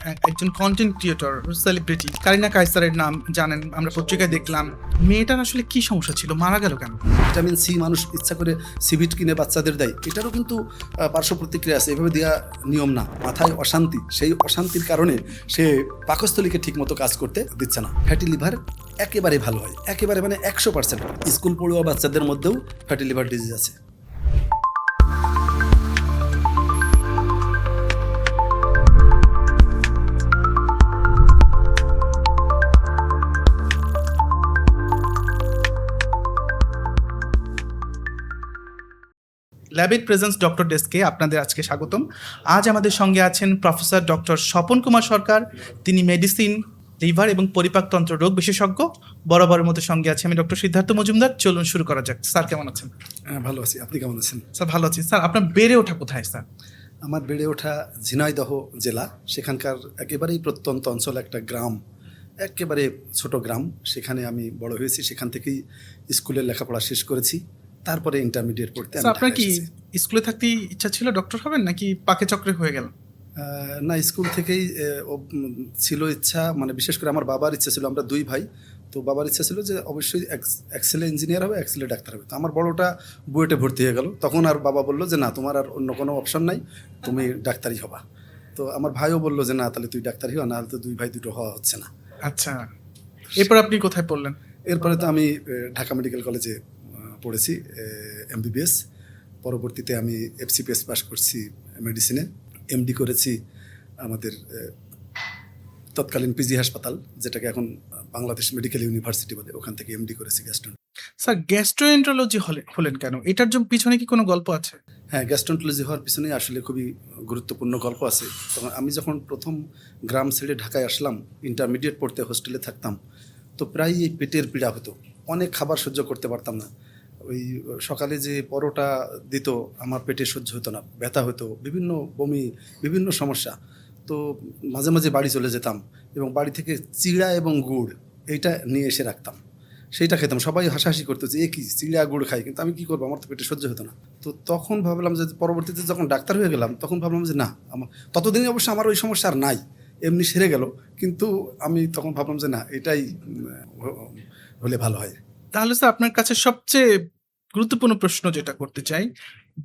একজন content creator, celebrity Kareena কায়সারের নাম জানেন, আমরা পত্রিকায় দেখলাম। মেয়েটার আসলে কি সমস্যা ছিল, মারা গেল কেন? ভিটামিন সি মানুষ ইচ্ছা করে সিভিট কিনে বাচ্চাদের দেয়, এটারও কিন্তু পার্শ্ব প্রতিক্রিয়া আছে। এভাবে দেওয়া নিয়ম না। মাথায় অশান্তি, সেই অশান্তির কারণে সে পাকস্থলীকে ঠিকমতো কাজ করতে দিচ্ছে না। ফ্যাটি লিভার একেবারে ভালো হয়, একেবারে মানে 100%। স্কুল পড়ুয়া বাচ্চাদের মধ্যেও ফ্যাটি লিভার ডিজিজ আছে। ল্যাবিড প্রেজেন্স ডক্টর ডেস্কে আপনাদের আজকে স্বাগতম। আজ আমাদের সঙ্গে আছেন প্রফেসর ডক্টর স্বপন কুমার সরকার। তিনি মেডিসিন, লিভার এবং পরিপাকতন্ত্র রোগ বিশেষজ্ঞ। বরাবরের মতো সঙ্গে আছে আমি ডক্টর সিদ্ধার্থ মজুমদার। চলুন শুরু করা যাক। স্যার কেমন আছেন? ভালো আছি, আপনি কেমন আছেন? স্যার ভালো আছি। স্যার আপনার বেড়ে ওঠা কোথায় স্যার? আমার বেড়ে ওঠা ঝিনাইদহ জেলা, সেখানকার একেবারেই প্রত্যন্ত অঞ্চল, একটা গ্রাম, একেবারে ছোট গ্রাম। সেখানে আমি বড় হয়েছি, সেখান থেকেই স্কুলের লেখাপড়া শেষ করেছি। তারপরে ইন্টারমিডিয়েট পড়তে আমি আপনার ঢাকায় কি এসেছি। স্কুলে থাকতেই ইচ্ছা ছিল ডক্টর হবেন, নাকি পাকে চক্রে হয়ে গেল? না, স্কুল থেকেই ছিল ইচ্ছা। মানে বিশেষ করে আমার বাবার ইচ্ছা ছিল, আমরা দুই ভাই, তো বাবার ইচ্ছা ছিল যে অবশ্যই এক ছেলে ইঞ্জিনিয়ার হবে, এক ছেলে ডাক্তার হবে। তো আমার বড়টা বুয়েটে ভর্তি হয়ে গেল। তখন আর বাবা বললো যে না, তোমার আর অন্য কোনো অপশন নাই, তুমি ডাক্তারই হবা। তো আমার ভাইও বললো যে না, তাহলে তুই ডাক্তারই হওয়া, না হলে তো দুই ভাই দুটো হওয়া হচ্ছে না। আচ্ছা, এরপর আপনি কোথায় পড়লেন? এরপরে তো আমি ঢাকা মেডিকেল কলেজে পড়েছি এমবিবিএস। পরবর্তীতে আমি এফসিপিএস পাস করছি মেডিসিনে, এমডি করেছি আমাদের তৎকালীন পিজি হাসপাতাল, যেটাকে এখন বাংলাদেশ মেডিকেল ইউনিভার্সিটি বলে, ওখান থেকে এমডি করেছি গ্যাস্ট্রো। স্যার গ্যাস্ট্রোএন্টারোলজি হলেন কেন? এটার জন্য পিছনে কি কোনো গল্প আছে? হ্যাঁ, গ্যাস্ট্রোন্টোলজি হওয়ার পিছনে আসলে খুবই গুরুত্বপূর্ণ গল্প আছে। তখন আমি যখন প্রথম গ্রাম ছেড়ে ঢাকায় আসলাম, ইন্টারমিডিয়েট পড়তে হোস্টেলে থাকতাম, তো প্রায় এই পেটের পীড়া হতো। অনেক খাবার সহ্য করতে পারতাম না। ওই সকালে যে পরোটা দিত, আমার পেটে সহ্য হতো না, ব্যথা হতো, বিভিন্ন বমি, বিভিন্ন সমস্যা। তো মাঝে মাঝে বাড়ি চলে যেতাম এবং বাড়ি থেকে চিড়া এবং গুড় এইটা নিয়ে এসে রাখতাম, সেইটা খেতাম। সবাই হাসাহাসি করতো যে এ কি চিড়া গুড় খাই, কিন্তু আমি কী করবো, আমার তো পেটে সহ্য হতো না। তো তখন ভাবলাম যে পরবর্তীতে যখন ডাক্তার হয়ে গেলাম, তখন ভাবলাম যে না, আমার ততদিনে অবশ্য আমার ওই সমস্যা আর নাই, এমনি সেরে গেল। কিন্তু আমি তখন ভাবলাম যে না, এটাই হলে ভালো হয়। তাহলে স্যার আপনার কাছে সবচেয়ে গুরুত্বপূর্ণ প্রশ্ন যেটা করতে চাই,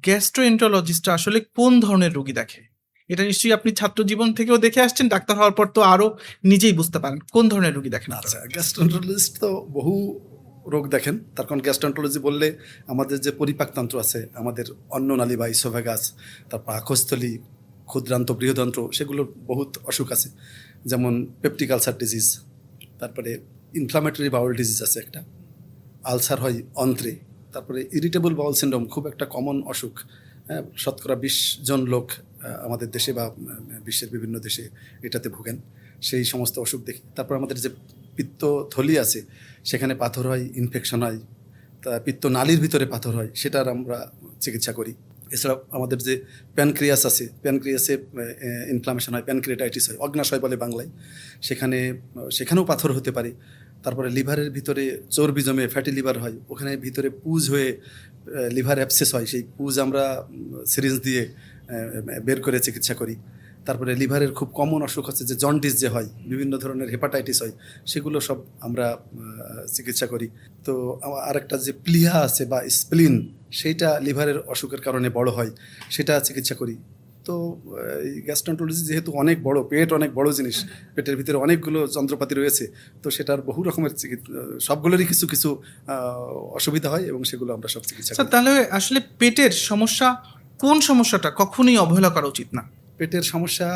গ্যাস্ট্রোএন্টারোলজিস্টরা আসলে কোন ধরনের রোগী দেখে? এটা নিশ্চয়ই আপনি ছাত্র জীবন থেকেও দেখে আসছেন, ডাক্তার হওয়ার পর তো আরো নিজেই বুঝতে পারেন কোন ধরনের রোগী দেখেন। আচ্ছা, গ্যাস্ট্রোন্টোলজিস্ট তো বহু রোগ দেখেন। তার কারণ গ্যাস্ট্রোন্টোলজি বললে আমাদের যে পরিপাকতন্ত্র আছে, আমাদের অন্ননালী বা ইসোফেগাস, তারপর পাকস্থলী, ক্ষুদ্রান্ত, বৃহদন্ত্র, সেগুলোর বহুত অসুখ আছে। যেমন পেপটিক আলসার ডিজিজ, তারপরে ইনফ্লামেটরি বাউল ডিজিজ আছে একটা, আলসার হয় অন্ত্রে, তারপরে ইরিটেবল বাউল সিন্ড্রোম, খুব একটা কমন অসুখ। হ্যাঁ, শতকরা 20 জন লোক আমাদের দেশে বা বিশ্বের বিভিন্ন দেশে এটাতে ভোগেন। সেই সমস্ত অসুখ দেখি। তারপর আমাদের যে পিত্তথলি আছে, সেখানে পাথর হয়, ইনফেকশন হয়, তা পিত্তনালীর ভিতরে পাথর হয়, সেটার আমরা চিকিৎসা করি। এছাড়া আমাদের যে প্যানক্রিয়াস আছে, প্যানক্রিয়াসে ইনফ্লামেশন হয়, প্যানক্রিয়েটাইটিস হয়, অগ্নাশয় বলে বাংলায়, সেখানেও পাথর হতে পারে। তারপরে লিভারের ভিতরে চর্বি জমে ফ্যাটি লিভার হয়, ওখানে ভিতরে পুজ হয়ে লিভার অ্যাবসেস হয়, সেই পুজ আমরা সিরিঞ্জ দিয়ে বের করে চিকিৎসা করি। তারপরে লিভারের খুব কমন অসুখ হচ্ছে যে জন্ডিস যে হয়, বিভিন্ন ধরনের হেপাটাইটিস হয়, সেগুলো সব আমরা চিকিৎসা করি। তো আরেকটা যে প্লিহা আছে বা স্প্লিন, সেইটা লিভারের অসুখের কারণে বড় হয়, সেটা চিকিৎসা করি। তো এই গ্যাস্ট্রোন্টোলজি যেহেতু অনেক বড়, পেট অনেক বড় জিনিস, পেটের ভিতরে অনেকগুলো যন্ত্রপাতি রয়েছে, তো সেটার বহু রকমের সবগুলোরই কিছু কিছু অসুবিধা হয় এবং সেগুলো আমরা সব চিকিৎসা করি। তাহলে আসলে পেটের সমস্যা, কোন সমস্যাটা কখনোই অবহেলা করা উচিত না? পেটের সমস্যা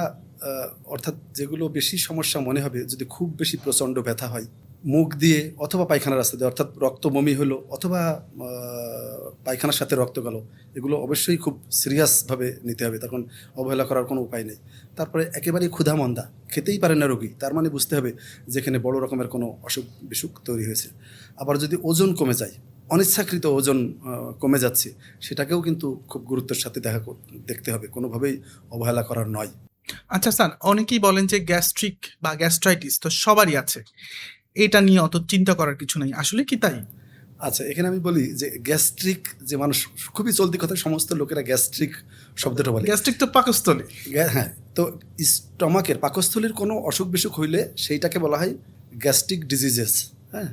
অর্থাৎ যেগুলো বেশি সমস্যা মনে হবে, যদি খুব বেশি প্রচণ্ড ব্যথা হয় মুখ দিয়ে অথবা পায়খানার রাস্তা দিয়ে, অর্থাৎ রক্ত বমি হলো অথবা পায়খানার সাথে রক্ত গেল, এগুলো অবশ্যই খুব সিরিয়াসভাবে নিতে হবে, তখন অবহেলা করার কোনো উপায় নেই। তারপরে একেবারেই ক্ষুধা মন্দা, খেতেই পারে না রোগী, তার মানে বুঝতে হবে যেখানে বড় রকমের কোনো অসুখ বিসুখ তৈরি হয়েছে। আবার যদি ওজন কমে যায়, অনিচ্ছাকৃত ওজন কমে যাচ্ছে, সেটাকেও কিন্তু খুব গুরুত্বের সাথে দেখতে হবে, কোনোভাবেই অবহেলা করার নয়। আচ্ছা স্যার, অনেকেই বলেন যে গ্যাস্ট্রিক বা গ্যাস্ট্রাইটিস তো সবারই আছে, এটা নিয়ে অত চিন্তা করার কিছু নাই, আসলে কি তাই? আচ্ছা, এখানে আমি বলি যে গ্যাস্ট্রিক যে মানুষ, খুবই চলতি কথা, সমস্ত লোকেরা গ্যাস্ট্রিক শব্দটা বলে। গ্যাস্ট্রিক তো পাকস্থলী। হ্যাঁ, তো স্টমাকের পাকস্থলীর কোনো অসুখ বিসুখ হইলে সেইটাকে বলা হয় গ্যাস্ট্রিক ডিজিজেস। হ্যাঁ,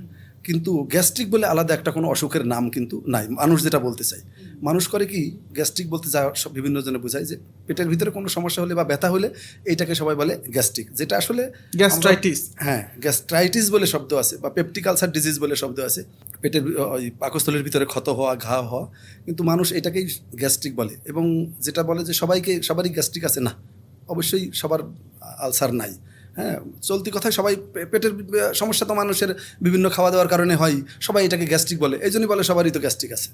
কিন্তু গ্যাস্ট্রিক বলে আলাদা একটা কোনো অসুখের নাম কিন্তু নাই। মানুষ যেটা বলতে চাই, মানুষ করে কি গ্যাস্ট্রিক বলতে যা সব বিভিন্ন জনে বোঝায় যে পেটের ভিতরে কোনো সমস্যা হলে বা ব্যথা হলে এইটাকে সবাই বলে গ্যাস্ট্রিক, যেটা আসলে গ্যাস্ট্রাইটিস। হ্যাঁ, গ্যাস্ট্রাইটিস বলে শব্দ আছে বা পেপটিক আলসার ডিজিজ বলে শব্দ আছে, পেটের ওই পাকস্থলীর ভিতরে ক্ষত হওয়া, ঘা হওয়া, কিন্তু মানুষ এটাকেই গ্যাস্ট্রিক বলে। এবং যেটা বলে যে সবারই গ্যাস্ট্রিক আছে, না, অবশ্যই সবার আলসার নাই। হ্যাঁ, চলতি কথায় সবাই পেটের সমস্যা তো মানুষের বিভিন্ন খাওয়া দাওয়ার কারণে হয়, সবাই এটাকে গ্যাস্ট্রিক বলে, এই জন্যই বলে সবারই তো গ্যাস্ট্রিক আছে।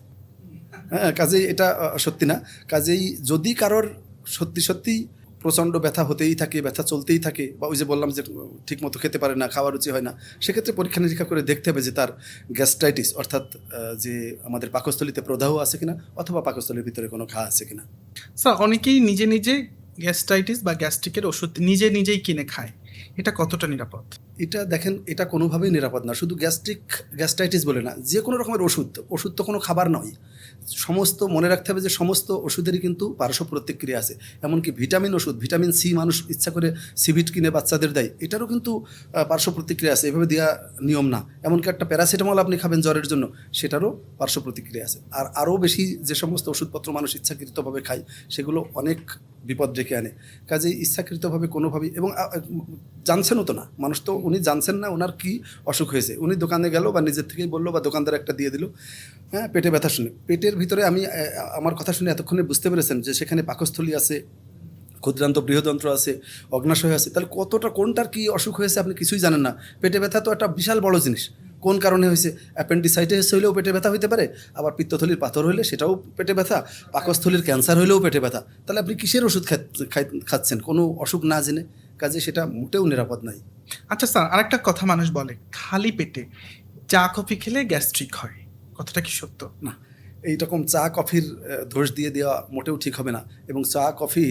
হ্যাঁ, কাজেই এটা সত্যি না। কাজেই যদি কারোর সত্যি সত্যি প্রচণ্ড ব্যথা হতেই থাকে, ব্যথা চলতেই থাকে, বা ওই যে বললাম যে ঠিকমতো খেতে পারে না, খাওয়ার রুচি হয় না, সেক্ষেত্রে পরীক্ষা নিরীক্ষা করে দেখতে হবে যে তার গ্যাস্ট্রাইটিস অর্থাৎ যে আমাদের পাকস্থলীতে প্রদাহ আছে কিনা, অথবা পাকস্থলীর ভিতরে কোনো ঘা আছে কিনা। স্যার, অনেকেই নিজে নিজে গ্যাস্ট্রাইটিস বা গ্যাস্ট্রিকের ওষুধ নিজে নিজেই কিনে খায়, এটা কতটা নিরাপদ? এটা দেখেন, এটা কোনোভাবেই নিরাপদ না। শুধু গ্যাস্ট্রাইটিস বলে না, যে কোনো রকমের ওষুধ তো কোনো খাবার নয়। সমস্ত মনে রাখতে হবে যে সমস্ত ওষুধেরই কিন্তু পার্শ্ব প্রতিক্রিয়া আছে। এমনকি ভিটামিন সি মানুষ ইচ্ছা করে সিভিট কিনে বাচ্চাদের দেয়, এটারও কিন্তু পার্শ্ব প্রতিক্রিয়া আছে, এভাবে দেওয়া নিয়ম না। এমনকি একটা প্যারাসিটামল আপনি খাবেন জ্বরের জন্য, সেটারও পার্শ্ব প্রতিক্রিয়া আছে। আর আরও বেশি যে সমস্ত ওষুধপত্র মানুষ ইচ্ছাকৃতভাবে খায়, সেগুলো অনেক বিপদ ডেকে আনে। কাজেই ইচ্ছাকৃতভাবে কোনোভাবেই, এবং জানছেনও তো না মানুষ, তো উনি জানছেন না ওনার কি অসুখ হয়েছে, উনি দোকানে গেল বা নিজের থেকেই বললো বা দোকানদার একটা দিয়ে দিল, হ্যাঁ, পেটে ব্যথা শুনে। পেটের ভিতরে আমার কথা শুনে এতক্ষণে বুঝতে পেরেছেন যে সেখানে পাকস্থলী আছে, ক্ষুদ্রান্ত বৃহদন্ত্র আছে, অগ্নাশয় আছে, তাহলে কোনটার কি অসুখ হয়েছে আপনি কিছুই জানেন না। পেটে ব্যথা তো একটা বিশাল বড় জিনিস, কোন কারণে হয়েছে। অ্যাপেন্ডিসাইটিস হইলেও পেটে ব্যথা হইতে পারে, আবার পিত্তথলির পাথর হইলে সেটাও পেটে ব্যথা, পাকস্থলীর ক্যান্সার হইলেও পেটে ব্যথা। তাহলে আপনি কিসের ওষুধ খাচ্ছেন কোনো অসুখ না জেনে? কাজে সেটা মোটেও নিরাপদ নাই। আচ্ছা স্যার, আরেকটা কথা মানুষ বলে খালি পেটে চা কফি খেলে গ্যাস্ট্রিক হয়, কথাটা কি সত্য? না, এইরকম চা কফির দোষ দিয়ে দেওয়া মোটেও ঠিক হবে না। এবং চা কফি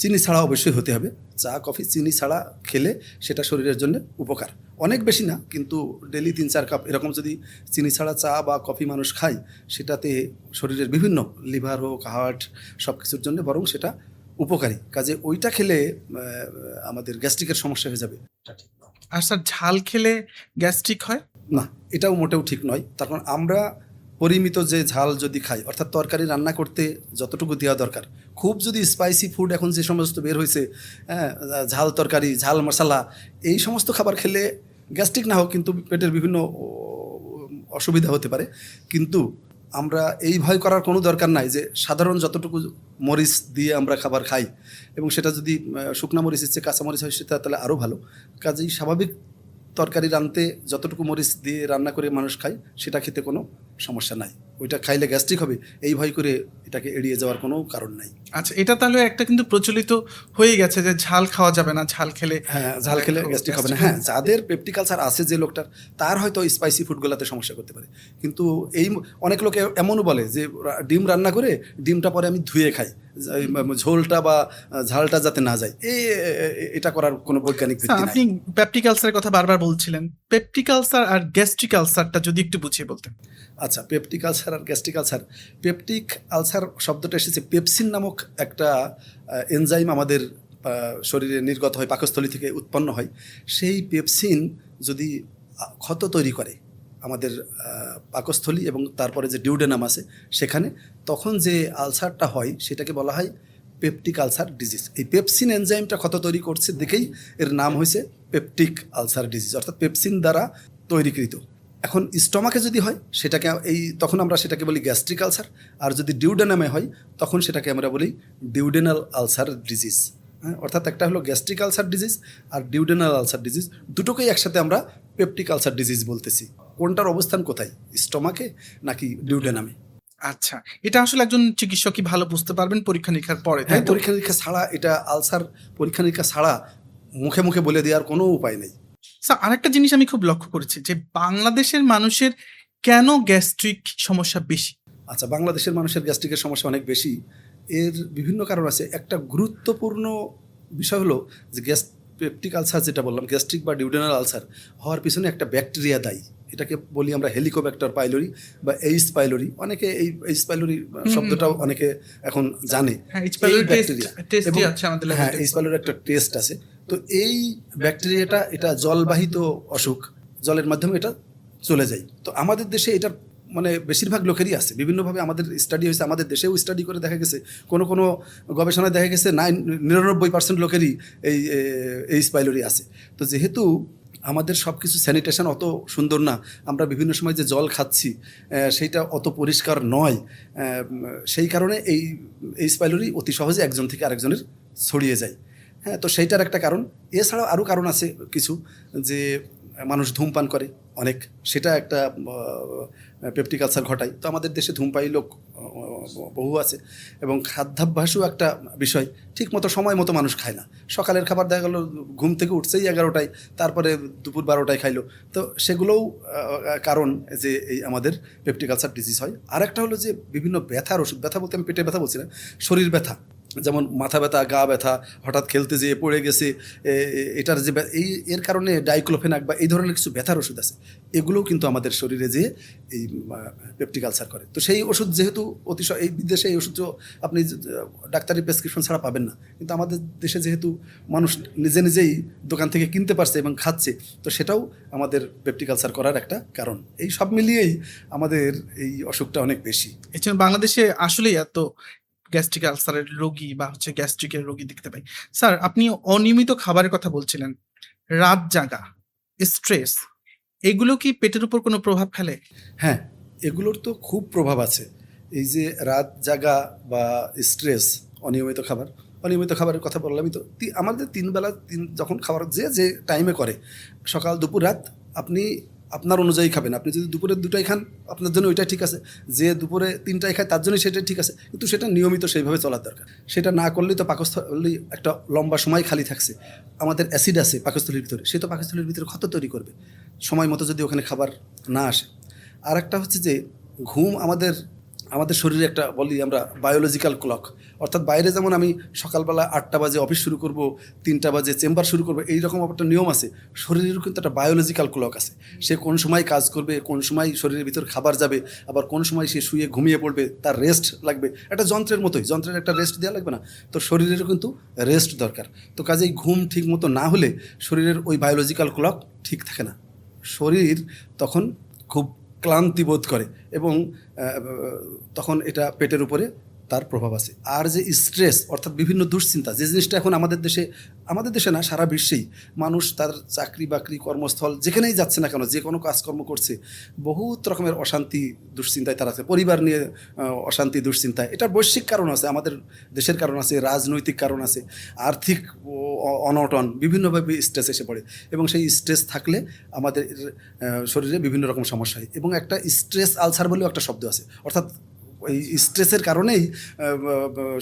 চিনি ছাড়া অবশ্যই হতে হবে। চা কফি চিনি ছাড়া খেলে সেটা শরীরের জন্য উপকার, অনেক বেশি না, কিন্তু ডেলি 3-4 কাপ এরকম যদি চিনি ছাড়া চা বা কফি মানুষ খায়, সেটাতে শরীরের বিভিন্ন লিভার হোক, হার্ট, সব কিছুর জন্য বরং সেটা উপকারী। কাজে ওইটা খেলে আমাদের গ্যাস্ট্রিকের সমস্যা হয়ে যাবে। আর স্যার, ঝাল খেলে গ্যাস্ট্রিক হয়? না, এটাও মোটেও ঠিক নয়। তার কারণ আমরা পরিমিত যে ঝাল যদি খাই, অর্থাৎ তরকারি রান্না করতে যতটুকু দেওয়া দরকার, খুব যদি স্পাইসি ফুড এখন যে সমস্ত বের হয়েছে, হ্যাঁ, ঝাল তরকারি, ঝাল মশলা, এই সমস্ত খাবার খেলে গ্যাস্ট্রিক না হোক কিন্তু পেটের বিভিন্ন অসুবিধা হতে পারে। কিন্তু আমরা এই ভয় করার কোনো দরকার নাই যে সাধারণ যতটুকু মরিচ দিয়ে আমরা খাবার খাই, এবং সেটা যদি শুকনা মরিচ ইচ্ছে কাঁচা মরিচ হয় সেটা তাহলে আরও ভালো। কাজেই স্বাভাবিক তরকারি রানতে যতটুকু মরিচ দিয়ে রান্না করে মানুষ খায়, সেটা খেতে কোনো সমস্যা নাই। ওইটা খাইলে গ্যাস্ট্রিক হবে এই ভয় করে এটাকে এড়িয়ে যাওয়ার কোনো কারণ নাই। আচ্ছা, এটা তাহলে একটা কিন্তু প্রচলিত হয়ে গেছে যে ঝাল খাওয়া যাবে না, ঝাল খেলে গ্যাস্ট্রিক হবে না। হ্যাঁ, যাদের পেপটিক আলসার আছে যে লোকটার, তার হয়তো স্পাইসি ফুডগুলোতে সমস্যা করতে পারে। কিন্তু অনেক লোকে এমনও বলে যে ডিম রান্না করে ডিমটা পরে আমি ধুয়ে খাই, ঝোলটা বা ঝালটা যাতে না যায়। এটা করার কোনো বৈজ্ঞানিক ভিত্তি নাই। আপনি পেপটিক আলসারের কথা বারবার বলছিলেন, পেপটিক আলসার আর গ্যাস্ট্রিক আলসারটা যদি একটু বুঝিয়ে বলতেন। আচ্ছা, পেপটিক আলসার আর গ্যাস্ট্রিক আলসার। পেপটিক আলসার শব্দটা এসেছে পেপসিন নামক একটা এনজাইম আমাদের শরীরে নির্গত হয়, পাকস্থলী থেকে উৎপন্ন হয়। সেই পেপসিন যদি ক্ষত তৈরি করে আমাদের পাকস্থলী এবং তারপরে যে ডিউডেনাম আছে সেখানে, তখন যে আলসারটা হয় সেটাকে বলা হয় পেপটিক আলসার ডিজিজ। এই পেপসিন এনজাইমটা ক্ষত তৈরি করছে দেখেই এর নাম হয়েছে পেপটিক আলসার ডিজিজ, অর্থাৎ পেপসিন দ্বারা তৈরিকৃত। এখন স্টমাকে যদি হয় সেটাকে তখন আমরা সেটাকে বলি গ্যাস্ট্রিক আলসার, আর যদি ডিউডেনামে হয় তখন সেটাকে আমরা বলি ডিউডেনাল আলসার ডিজিজ। হ্যাঁ, অর্থাৎ একটা হলো গ্যাস্ট্রিক আলসার ডিজিজ আর ডিউডেনাল আলসার ডিজিজ, দুটোকেই একসাথে আমরা পেপটিক আলসার ডিজিজ বলতেছি। কোনটার অবস্থান কোথায়, স্টমাকে নাকি ডিউডেনামে? আচ্ছা, এটা আসলে একজন চিকিৎসকই ভালো বুঝতে পারবেন পরীক্ষা নিরীক্ষার পরে। হ্যাঁ, পরীক্ষা নিরীক্ষা ছাড়া, এটা আলসার পরীক্ষা নিরীক্ষা ছাড়া মুখে মুখে বলে দেওয়ার কোনো উপায় নেই। স্যার, আরেকটা জিনিস আমি খুব লক্ষ্য করেছি যে বাংলাদেশের মানুষের কেন গ্যাস্ট্রিক সমস্যা বেশি? আচ্ছা, বাংলাদেশের মানুষের গ্যাস্ট্রিকের সমস্যা অনেক বেশি। এর বিভিন্ন কারণ আছে। একটা গুরুত্বপূর্ণ বিষয় হলো যে পেপটিক আলসার যেটা বললাম, গ্যাস্ট্রিক বা ডিউডেনাল আলসার হওয়ার পিছনে একটা ব্যাকটেরিয়া দায়ী। এটাকে বলি আমরা হেলিকোব্যাক্টার পাইলোরি বা এইচ পাইলোরি, অনেকে এই এইচ পাইলোরি শব্দটাও অনেকে এখন জানে। হ্যাঁ, H. এই pylori ব্যাকটেরিয়া টেস্টই আছে আমাদের হ্যাঁ, ল্যাবরেটরিতে। এইচ পাইলোরি একটা টেস্ট আছে। তো এই ব্যাকটেরিয়াটা এটা জলবাহিত অসুখ, জলের মাধ্যমে এটা চলে যায়। তো আমাদের দেশে এটার মানে বেশিরভাগ লোকেরই আছে, বিভিন্নভাবে আমাদের স্টাডি হয়েছে, আমাদের দেশেও স্টাডি করে দেখা গেছে, কোনো কোনো গবেষণায় দেখা গেছে 99% লোকেরই এই স্পাইলোরি আছে। তো যেহেতু আমাদের সব কিছু স্যানিটেশন অত সুন্দর না, আমরা বিভিন্ন সময় যে জল খাচ্ছি সেইটা অত পরিষ্কার নয়, সেই কারণে এই স্পাইলোরি অতি সহজে একজন থেকে আরেকজনের ছড়িয়ে যায়। হ্যাঁ, তো সেইটার একটা কারণ। এছাড়াও আরও কারণ আছে কিছু, যে মানুষ ধূমপান করে অনেক, সেটা একটা পেপটিক আলসার ঘটায়। তো আমাদের দেশে ধূমপায়ী লোক বহু আছে, এবং খাদ্যাভ্যাসও একটা বিষয়, ঠিক মতো সময় মতো মানুষ খায় না। সকালের খাবার দেখা গেলো ঘুম থেকে উঠছেই 11টায়, তারপরে দুপুর 12টায় খাইলো। তো সেগুলোও কারণ যে এই আমাদের পেপটিক আলসার ডিজিজ হয়। আর একটা হলো যে বিভিন্ন ব্যথার ওষুধ, ব্যথা বলতে আমি পেটের ব্যথা বলছি না, শরীর ব্যথা, যেমন মাথা ব্যথা, গা ব্যথা, হঠাৎ খেলতে যেয়ে পড়ে গেছে, এটার যে এর কারণে ডাইক্লোফেনাক বা এই ধরনের কিছু ব্যথার ওষুধ আছে, এগুলোও কিন্তু আমাদের শরীরে যেয়ে এই পেপটিক আলসার করে। তো সেই ওষুধ যেহেতু এই বিদেশে এই ওষুধ আপনি ডাক্তারি প্রেসক্রিপশন ছাড়া পাবেন না, কিন্তু আমাদের দেশে যেহেতু মানুষ নিজে নিজেই দোকান থেকে কিনতে পারছে এবং খাচ্ছে, তো সেটাও আমাদের পেপটিক আলসার করার একটা কারণ। এই সব মিলিয়েই আমাদের এই অসুখটা অনেক বেশি। এই জন্য বাংলাদেশে আসলেই এত গ্যাস্ট্রিক আলসারের রোগী বা গ্যাস্ট্রিকের রোগী দেখতে পাই। স্যার, আপনি অনিয়মিত খাবারের কথা বলছিলেন, রাত জাগা, স্ট্রেস, এগুলো কি পেটের উপর কোনো প্রভাব ফেলে? হ্যাঁ, এগুলোর তো খুব প্রভাব আছে। এই যে রাত জাগা বা স্ট্রেস, অনিয়মিত খাবারের কথা বললামই তো। আমাদের 3 বেলা যখন খাবার যে টাইমে করে, সকাল দুপুর রাত, আপনি আপনার অনুযায়ী খাবেন। আপনি যদি দুপুরে 2টায় খান, আপনার জন্য ওইটাই ঠিক আছে। যে দুপুরে 3টায় খায়, তার জন্য সেটাই ঠিক আছে, কিন্তু সেটা নিয়মিত সেইভাবে চলার দরকার। সেটা না করলেই তো পাকস্থলী একটা লম্বা সময় খালি থাকছে, আমাদের অ্যাসিড আছে পাকস্থলীর ভিতরে, সে তো পাকস্থলীর ভিতরে ক্ষত তৈরি করবে সময় মতো যদি ওখানে খাবার না আসে। আর একটা হচ্ছে যে ঘুম আমাদের শরীরে একটা বলি আমরা বায়োলজিক্যাল ক্লক, অর্থাৎ বাইরে যেমন আমি সকালবেলা 8টা বাজে অফিস শুরু করব, 3টা বাজে চেম্বার শুরু করবো, এইরকম একটা নিয়ম আছে। শরীরেরও কিন্তু একটা বায়োলজিক্যাল ক্লক আছে, সে কোন সময় কাজ করবে, কোন সময় শরীরের ভিতর খাবার যাবে, আবার কোন সময় সে শুয়ে ঘুমিয়ে পড়বে, তার রেস্ট লাগবে। একটা যন্ত্রের মতোই, যন্ত্রের একটা রেস্ট দেওয়া লাগবে না? তো শরীরেরও কিন্তু রেস্ট দরকার। তো কাজেই ঘুম ঠিক মতো না হলে শরীরের ওই বায়োলজিক্যাল ক্লক ঠিক থাকে না, শরীর তখন খুব ক্লান্তি বোধ করে, এবং তখন এটা পেটের উপরে তার প্রভাব আছে। আর যে স্ট্রেস, অর্থাৎ বিভিন্ন দুশ্চিন্তা, যে জিনিসটা এখন আমাদের দেশে না, সারা বিশ্বেই মানুষ তার চাকরি বাকরি, কর্মস্থল যেখানেই যাচ্ছে না কেন, যে কোনো কাজকর্ম করছে, বহুত রকমের অশান্তি দুশ্চিন্তায় তারা আছে, পরিবার নিয়ে অশান্তি দুশ্চিন্তায়। এটার বৈশ্বিক কারণ আছে, আমাদের দেশের কারণ আছে, রাজনৈতিক কারণ আছে, আর্থিক অনটন, বিভিন্নভাবে স্ট্রেস এসে পড়ে, এবং সেই স্ট্রেস থাকলে আমাদের শরীরে বিভিন্ন রকম সমস্যা হয়। এবং একটা স্ট্রেস আলসার বলেও একটা শব্দ আছে, অর্থাৎ ওই স্ট্রেসের কারণেই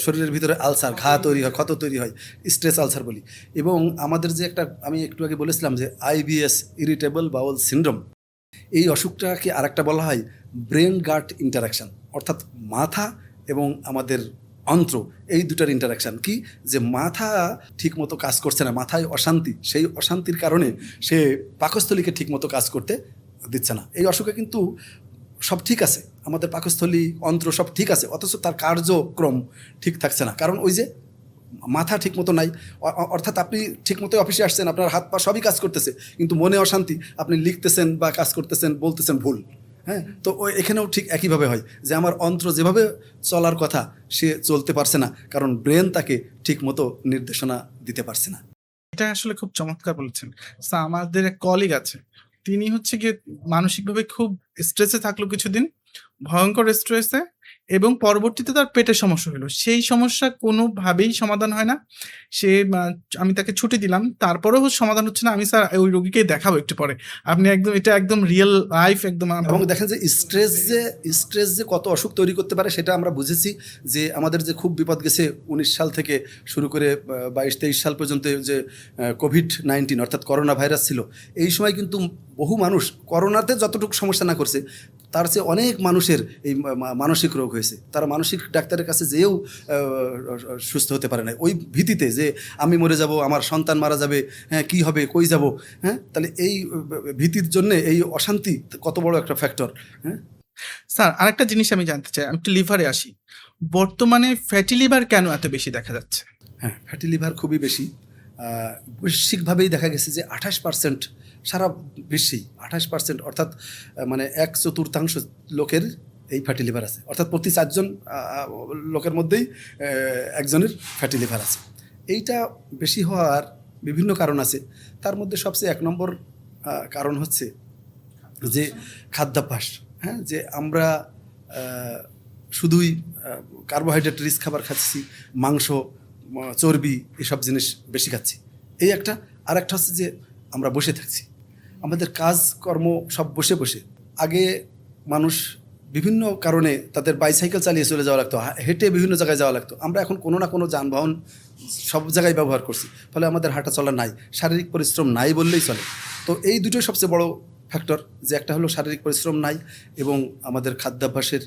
শরীরের ভিতরে আলসার, ঘা তৈরি হয়, ক্ষত তৈরি হয়, স্ট্রেস আলসার বলি। এবং আমাদের যে একটা, আমি একটু আগে বলেছিলাম যে IBS, ইরিটেবল বাউল সিনড্রোম, এই অসুখটাকে আরেকটা বলা হয় ব্রেন গাট ইন্টারাকশান, অর্থাৎ মাথা এবং আমাদের অন্ত্র, এই দুটার ইন্টারাকশান। কি, যে মাথা ঠিকমতো কাজ করছে না, মাথায় অশান্তি, সেই অশান্তির কারণে সে পাকস্থলীকে ঠিকমতো কাজ করতে দিচ্ছে না। এই অসুখে কিন্তু সব ঠিক আছে, আমাদের পাকস্থলী, অন্ত্র সব ঠিক আছে, অথচ তার কার্যক্রম ঠিক থাকছে না, কারণ ওই যে মাথা ঠিকমতো নাই। অর্থাৎ আপনি ঠিকমতো অফিসে আসছেন, আপনার হাত পা সবই কাজ করতেছে, কিন্তু মনে অশান্তি, আপনি লিখতেছেন বা কাজ করতেছেন, বলতেছেন ভুল। হ্যাঁ, তো এখানেও ঠিক একইভাবে হয়, যে আমার অন্ত্র যেভাবে চলার কথা সে চলতে পারছে না, কারণ ব্রেন তাকে ঠিকমতো নির্দেশনা দিতে পারছে না। এটা আসলে খুব চমৎকার বলেছেন। আমাদের এক কলিগ আছে, তিনি গিয়ে মানসিকভাবে খুব স্ট্রেসে থাকলো কিছুদিন, ভয়ঙ্কর স্ট্রেসে, এবং পরবর্তীতে তার পেটের সমস্যা হলো। সেই সমস্যা কোনোভাবেই সমাধান হয় না। সে আমি তাকে ছুটি দিলাম, তারপরেও সমাধান হচ্ছে না। আমি স্যার ওই রোগীকেই দেখাবো একটু পরে। আপনি এটা একদম রিয়েল লাইফ, একদম। এবং দেখেন যে স্ট্রেস যে কত অসুখ তৈরি করতে পারে, সেটা আমরা বুঝেছি। যে আমাদের যে খুব বিপদ গেছে 19 সাল থেকে শুরু করে 22-23 সাল পর্যন্ত, যে COVID-19 অর্থাৎ করোনা ভাইরাস ছিল, এই সময় কিন্তু বহু মানুষ করোনাতে যতটুকু সমস্যা না করছে, তার চেয়ে অনেক মানুষের এই মানসিক রোগ হয়েছে, তারা মানসিক ডাক্তারের কাছে যেয়েও সুস্থ হতে পারে না, ওই ভীতিতে যে আমি মরে যাব, আমার সন্তান মারা যাবে, হ্যাঁ কী হবে, কই যাব, হ্যাঁ। তাহলে এই ভীতির জন্যে এই অশান্তি কত বড় একটা ফ্যাক্টর, হ্যাঁ। স্যার আরেকটা জিনিস আমি জানতে চাই, আমি একটু লিভারে আসি। বর্তমানে ফ্যাটি লিভার কেন এত বেশি দেখা যাচ্ছে? হ্যাঁ, ফ্যাটি লিভার খুবই বেশি। বৈশ্বিকভাবেই দেখা গেছে যে 28% সারা বিশ্বেই 28%, অর্থাৎ মানে 1/4 লোকের এই ফ্যাটি লিভার আছে, অর্থাৎ প্রতি 4 জন লোকের মধ্যেই একজনের ফ্যাটি লিভার আছে। এইটা বেশি হওয়ার বিভিন্ন কারণ আছে, তার মধ্যে সবচেয়ে 1 নম্বর কারণ হচ্ছে যে খাদ্যাভ্যাস। হ্যাঁ, যে আমরা শুধুই কার্বোহাইড্রেট রিচ খাবার খাচ্ছি, মাংস, চর্বি, এসব জিনিস বেশি খাচ্ছি, এই একটা। আর একটা হচ্ছে যে আমরা বসে থাকছি, আমাদের কাজকর্ম সব বসে বসে। আগে মানুষ বিভিন্ন কারণে তাদের বাইসাইকেল চালিয়ে চলে যাওয়া লাগতো, হেঁটে বিভিন্ন জায়গায় যাওয়া লাগতো। আমরা এখন কোনো না কোনো যানবাহন সব জায়গায় ব্যবহার করছি, ফলে আমাদের হাঁটা চলা নাই, শারীরিক পরিশ্রম নাই বললেই চলে। তো এই দুটোই সবচেয়ে বড় ফ্যাক্টর, যে একটা হলো শারীরিক পরিশ্রম নাই এবং আমাদের খাদ্যাভ্যাসের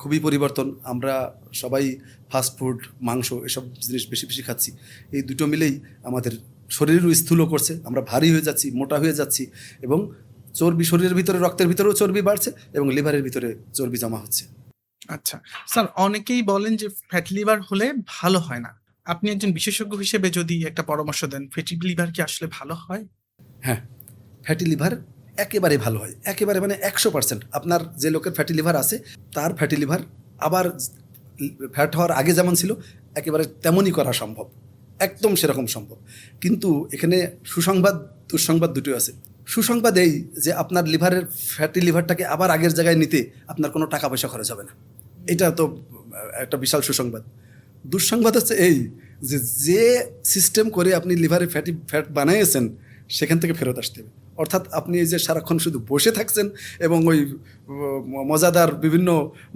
খুবই পরিবর্তন। আমরা সবাই ফাস্টফুড, মাংস এসব জিনিস বেশি বেশি খাচ্ছি। এই দুটো মিলেই আমাদের শরীরও স্থূল করছে, আমরা ভারী হয়ে যাচ্ছি, মোটা হয়ে যাচ্ছি, এবং চর্বি শরীরের ভিতরে, রক্তের ভিতরেও চর্বি বাড়ছে এবং লিভারের ভিতরে চর্বি জমা হচ্ছে। আচ্ছা স্যার, অনেকেই বলেন যে ফ্যাটি লিভার হলে ভালো হয় না। আপনি একজন বিশেষজ্ঞ হিসেবে যদি একটা পরামর্শ দেন, ফ্যাটি লিভার কি আসলে ভালো হয়? হ্যাঁ, ফ্যাটি লিভার একেবারে ভালো হয়, একেবারে মানে 100%। আপনার যে লোকের ফ্যাটি লিভার আছে তার ফ্যাটি লিভার আবার ফ্যাট হওয়ার আগে যেমন ছিল একেবারে তেমনই করা সম্ভব, একদম সেরকম সম্ভব। কিন্তু এখানে সুসংবাদ দুঃসংবাদ দুটোই আছে। সুসংবাদ এই যে আপনার লিভারের ফ্যাটি লিভারটাকে আবার আগের জায়গায় নিতে আপনার কোনো টাকা পয়সা খরচ হবে না, এটা তো একটা বিশাল সুসংবাদ। দুঃসংবাদ হচ্ছে এই যে যে সিস্টেম করে আপনি লিভারে ফ্যাট বানিয়েছেন সেখান থেকে ফেরত আসতে হবে। অর্থাৎ আপনি এই যে সারাক্ষণ শুধু বসে থাকছেন এবং ওই মজাদার বিভিন্ন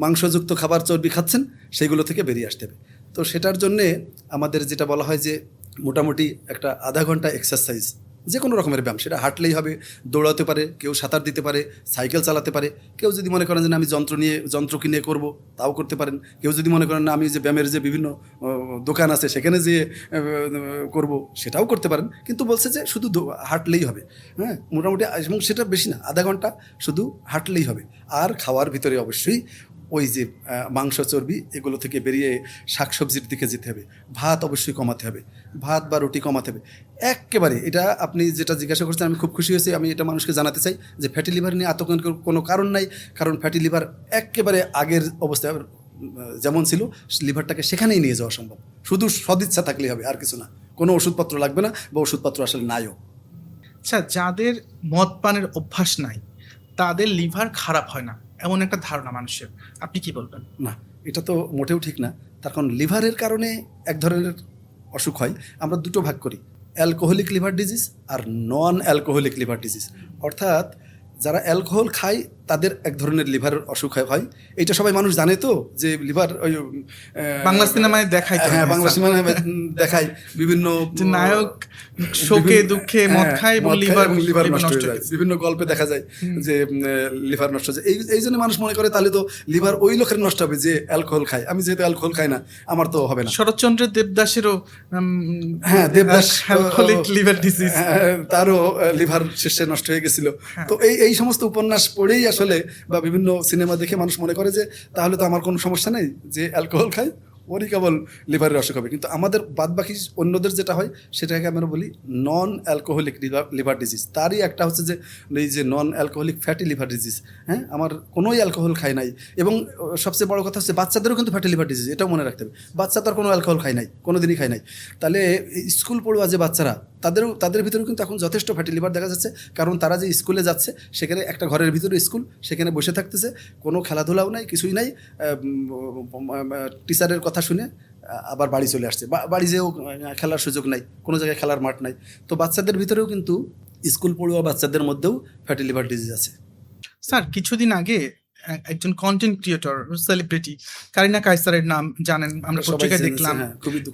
মাংসযুক্ত খাবার, চর্বি খাচ্ছেন, সেইগুলো থেকে বেরিয়ে আসতে হবে। তো সেটার জন্যে আমাদের যেটা বলা হয় যে মোটামুটি একটা আধা ঘন্টা এক্সারসাইজ, যে কোনো রকমের ব্যায়াম, সেটা হাঁটলেই হবে, দৌড়াতে পারে, কেউ সাঁতার দিতে পারে, সাইকেল চালাতে পারে, কেউ যদি মনে করেন যে আমি যন্ত্র কিনে করব তাও করতে পারেন, কেউ যদি মনে করেন না আমি যে ব্যায়ামের যে বিভিন্ন দোকান আছে সেখানে যেয়ে করব সেটাও করতে পারেন। কিন্তু বলছে যে শুধু হাঁটলেই হবে, হ্যাঁ মোটামুটি, এবং সেটা বেশি না, আধা ঘন্টা শুধু হাঁটলেই হবে। আর খাওয়ার ভিতরে অবশ্যই ওই যে মাংস, চর্বি এগুলো থেকে বেরিয়ে শাকসবজির দিকে যেতে হবে, ভাত অবশ্যই কমাতে হবে, ভাত বা রুটি কমাতে হবে একেবারে। এটা আপনি যেটা জিজ্ঞাসা করছেন আমি খুব খুশি হয়েছি, আমি এটা মানুষকে জানাতে চাই যে ফ্যাটি লিভার নিয়ে আতঙ্কের কোনো কারণ নাই, কারণ ফ্যাটি লিভার একেবারে আগের অবস্থায় যেমন ছিল লিভারটাকে সেখানেই নিয়ে যাওয়া সম্ভব, শুধু সদিচ্ছা থাকলেই হবে, আর কিছু না, কোনো ওষুধপত্র লাগবে না, বা ওষুধপত্র আসলে নাইও। আচ্ছা, যাদের মদ পানের অভ্যাস নাই তাদের লিভার খারাপ হয় না, এমন একটা ধারণা মানুষের, আপনি কি বলবেন? না, এটা তো মোটেও ঠিক না। তার কারণ লিভারের কারণে এক ধরনের অসুখ হয়, আমরা দুটো ভাগ করি, অ্যালকোহলিক লিভার ডিজিজ আর নন অ্যালকোহলিক লিভার ডিজিজ। অর্থাৎ যারা অ্যালকোহল খায় তাদের এক ধরনের লিভারের অসুখ হয়। এইটা সবাই মানুষ জানে তো, যে লিভার ওই বাংলা সিনেমায় দেখায় তো, হ্যাঁ বাংলা সিনেমায় দেখায় বিভিন্ন যে নায়ক শোকে দুঃখে মদ খায় এবং লিভার নষ্ট হয়ে যায়, বিভিন্ন গল্পে দেখা যায় যে লিভার নষ্ট হয়ে যায়। এই জন্য মানুষ মনে করে তাহলে তো লিভার ওই লোকের নষ্ট হবে যে অ্যালকোহল খায়, আমি যেহেতু অ্যালকোহল খাই না আমার তো হবে না। শরৎচন্দ্র দেবদাসেরও হ্যাঁ, দেবদাস অ্যালকোহলিক লিভার ডিজিজ, তারও লিভার শেষে নষ্ট হয়ে গেছিল। তো এই সমস্ত উপন্যাস পড়েই আসলে বা বিভিন্ন সিনেমা দেখে মানুষ মনে করে যে তাহলে তো আমার কোনো সমস্যা নেই, যে অ্যালকোহল খাই ওরই কেবল লিভারের অসুখ হবে। কিন্তু আমাদের বাদবাকি অন্যদের যেটা হয় সেটাকে আমরা বলি নন অ্যালকোহলিক লিভার ডিজিজ। তারই একটা হচ্ছে যে এই যে non alcoholic fatty liver disease. হ্যাঁ, আমার কোনোই অ্যালকোহল খাই নাই, এবং সবচেয়ে বড় কথা হচ্ছে বাচ্চাদেরও কিন্তু ফ্যাটি লিভার ডিজিজ, এটাও মনে রাখতে হবে। বাচ্চা তো আর কোনো অ্যালকোহল খাই নাই, কোনো দিনই খাই নাই। তাহলে স্কুল পড়ুয়া যে বাচ্চারা তাদের ভিতরেও কিন্তু এখন যথেষ্ট ফ্যাটি লিভার দেখা যাচ্ছে, কারণ তারা যে স্কুলে যাচ্ছে সেখানে একটা ঘরের ভিতরে স্কুল, সেখানে বসে থাকতেছে, কোনো খেলাধুলাও নাই, কিছুই নাই, টিচারের কথা শুনে আবার বাড়ি চলে আসছে, বাড়ি যেও খেলার সুযোগ নাই, কোনো জায়গায় খেলার মাঠ নাই। তো বাচ্চাদের ভিতরেও কিন্তু স্কুল পড়ুয়া বাচ্চাদের মধ্যেও ফ্যাটি লিভার ডিজিজ আছে। স্যার কিছুদিন আগে একজন কন্টেন্ট ক্রিয়েটর, সেলিব্রিটি কারিনা কায়সারের নাম জানেন, আমরা পত্রিকায় দেখলাম,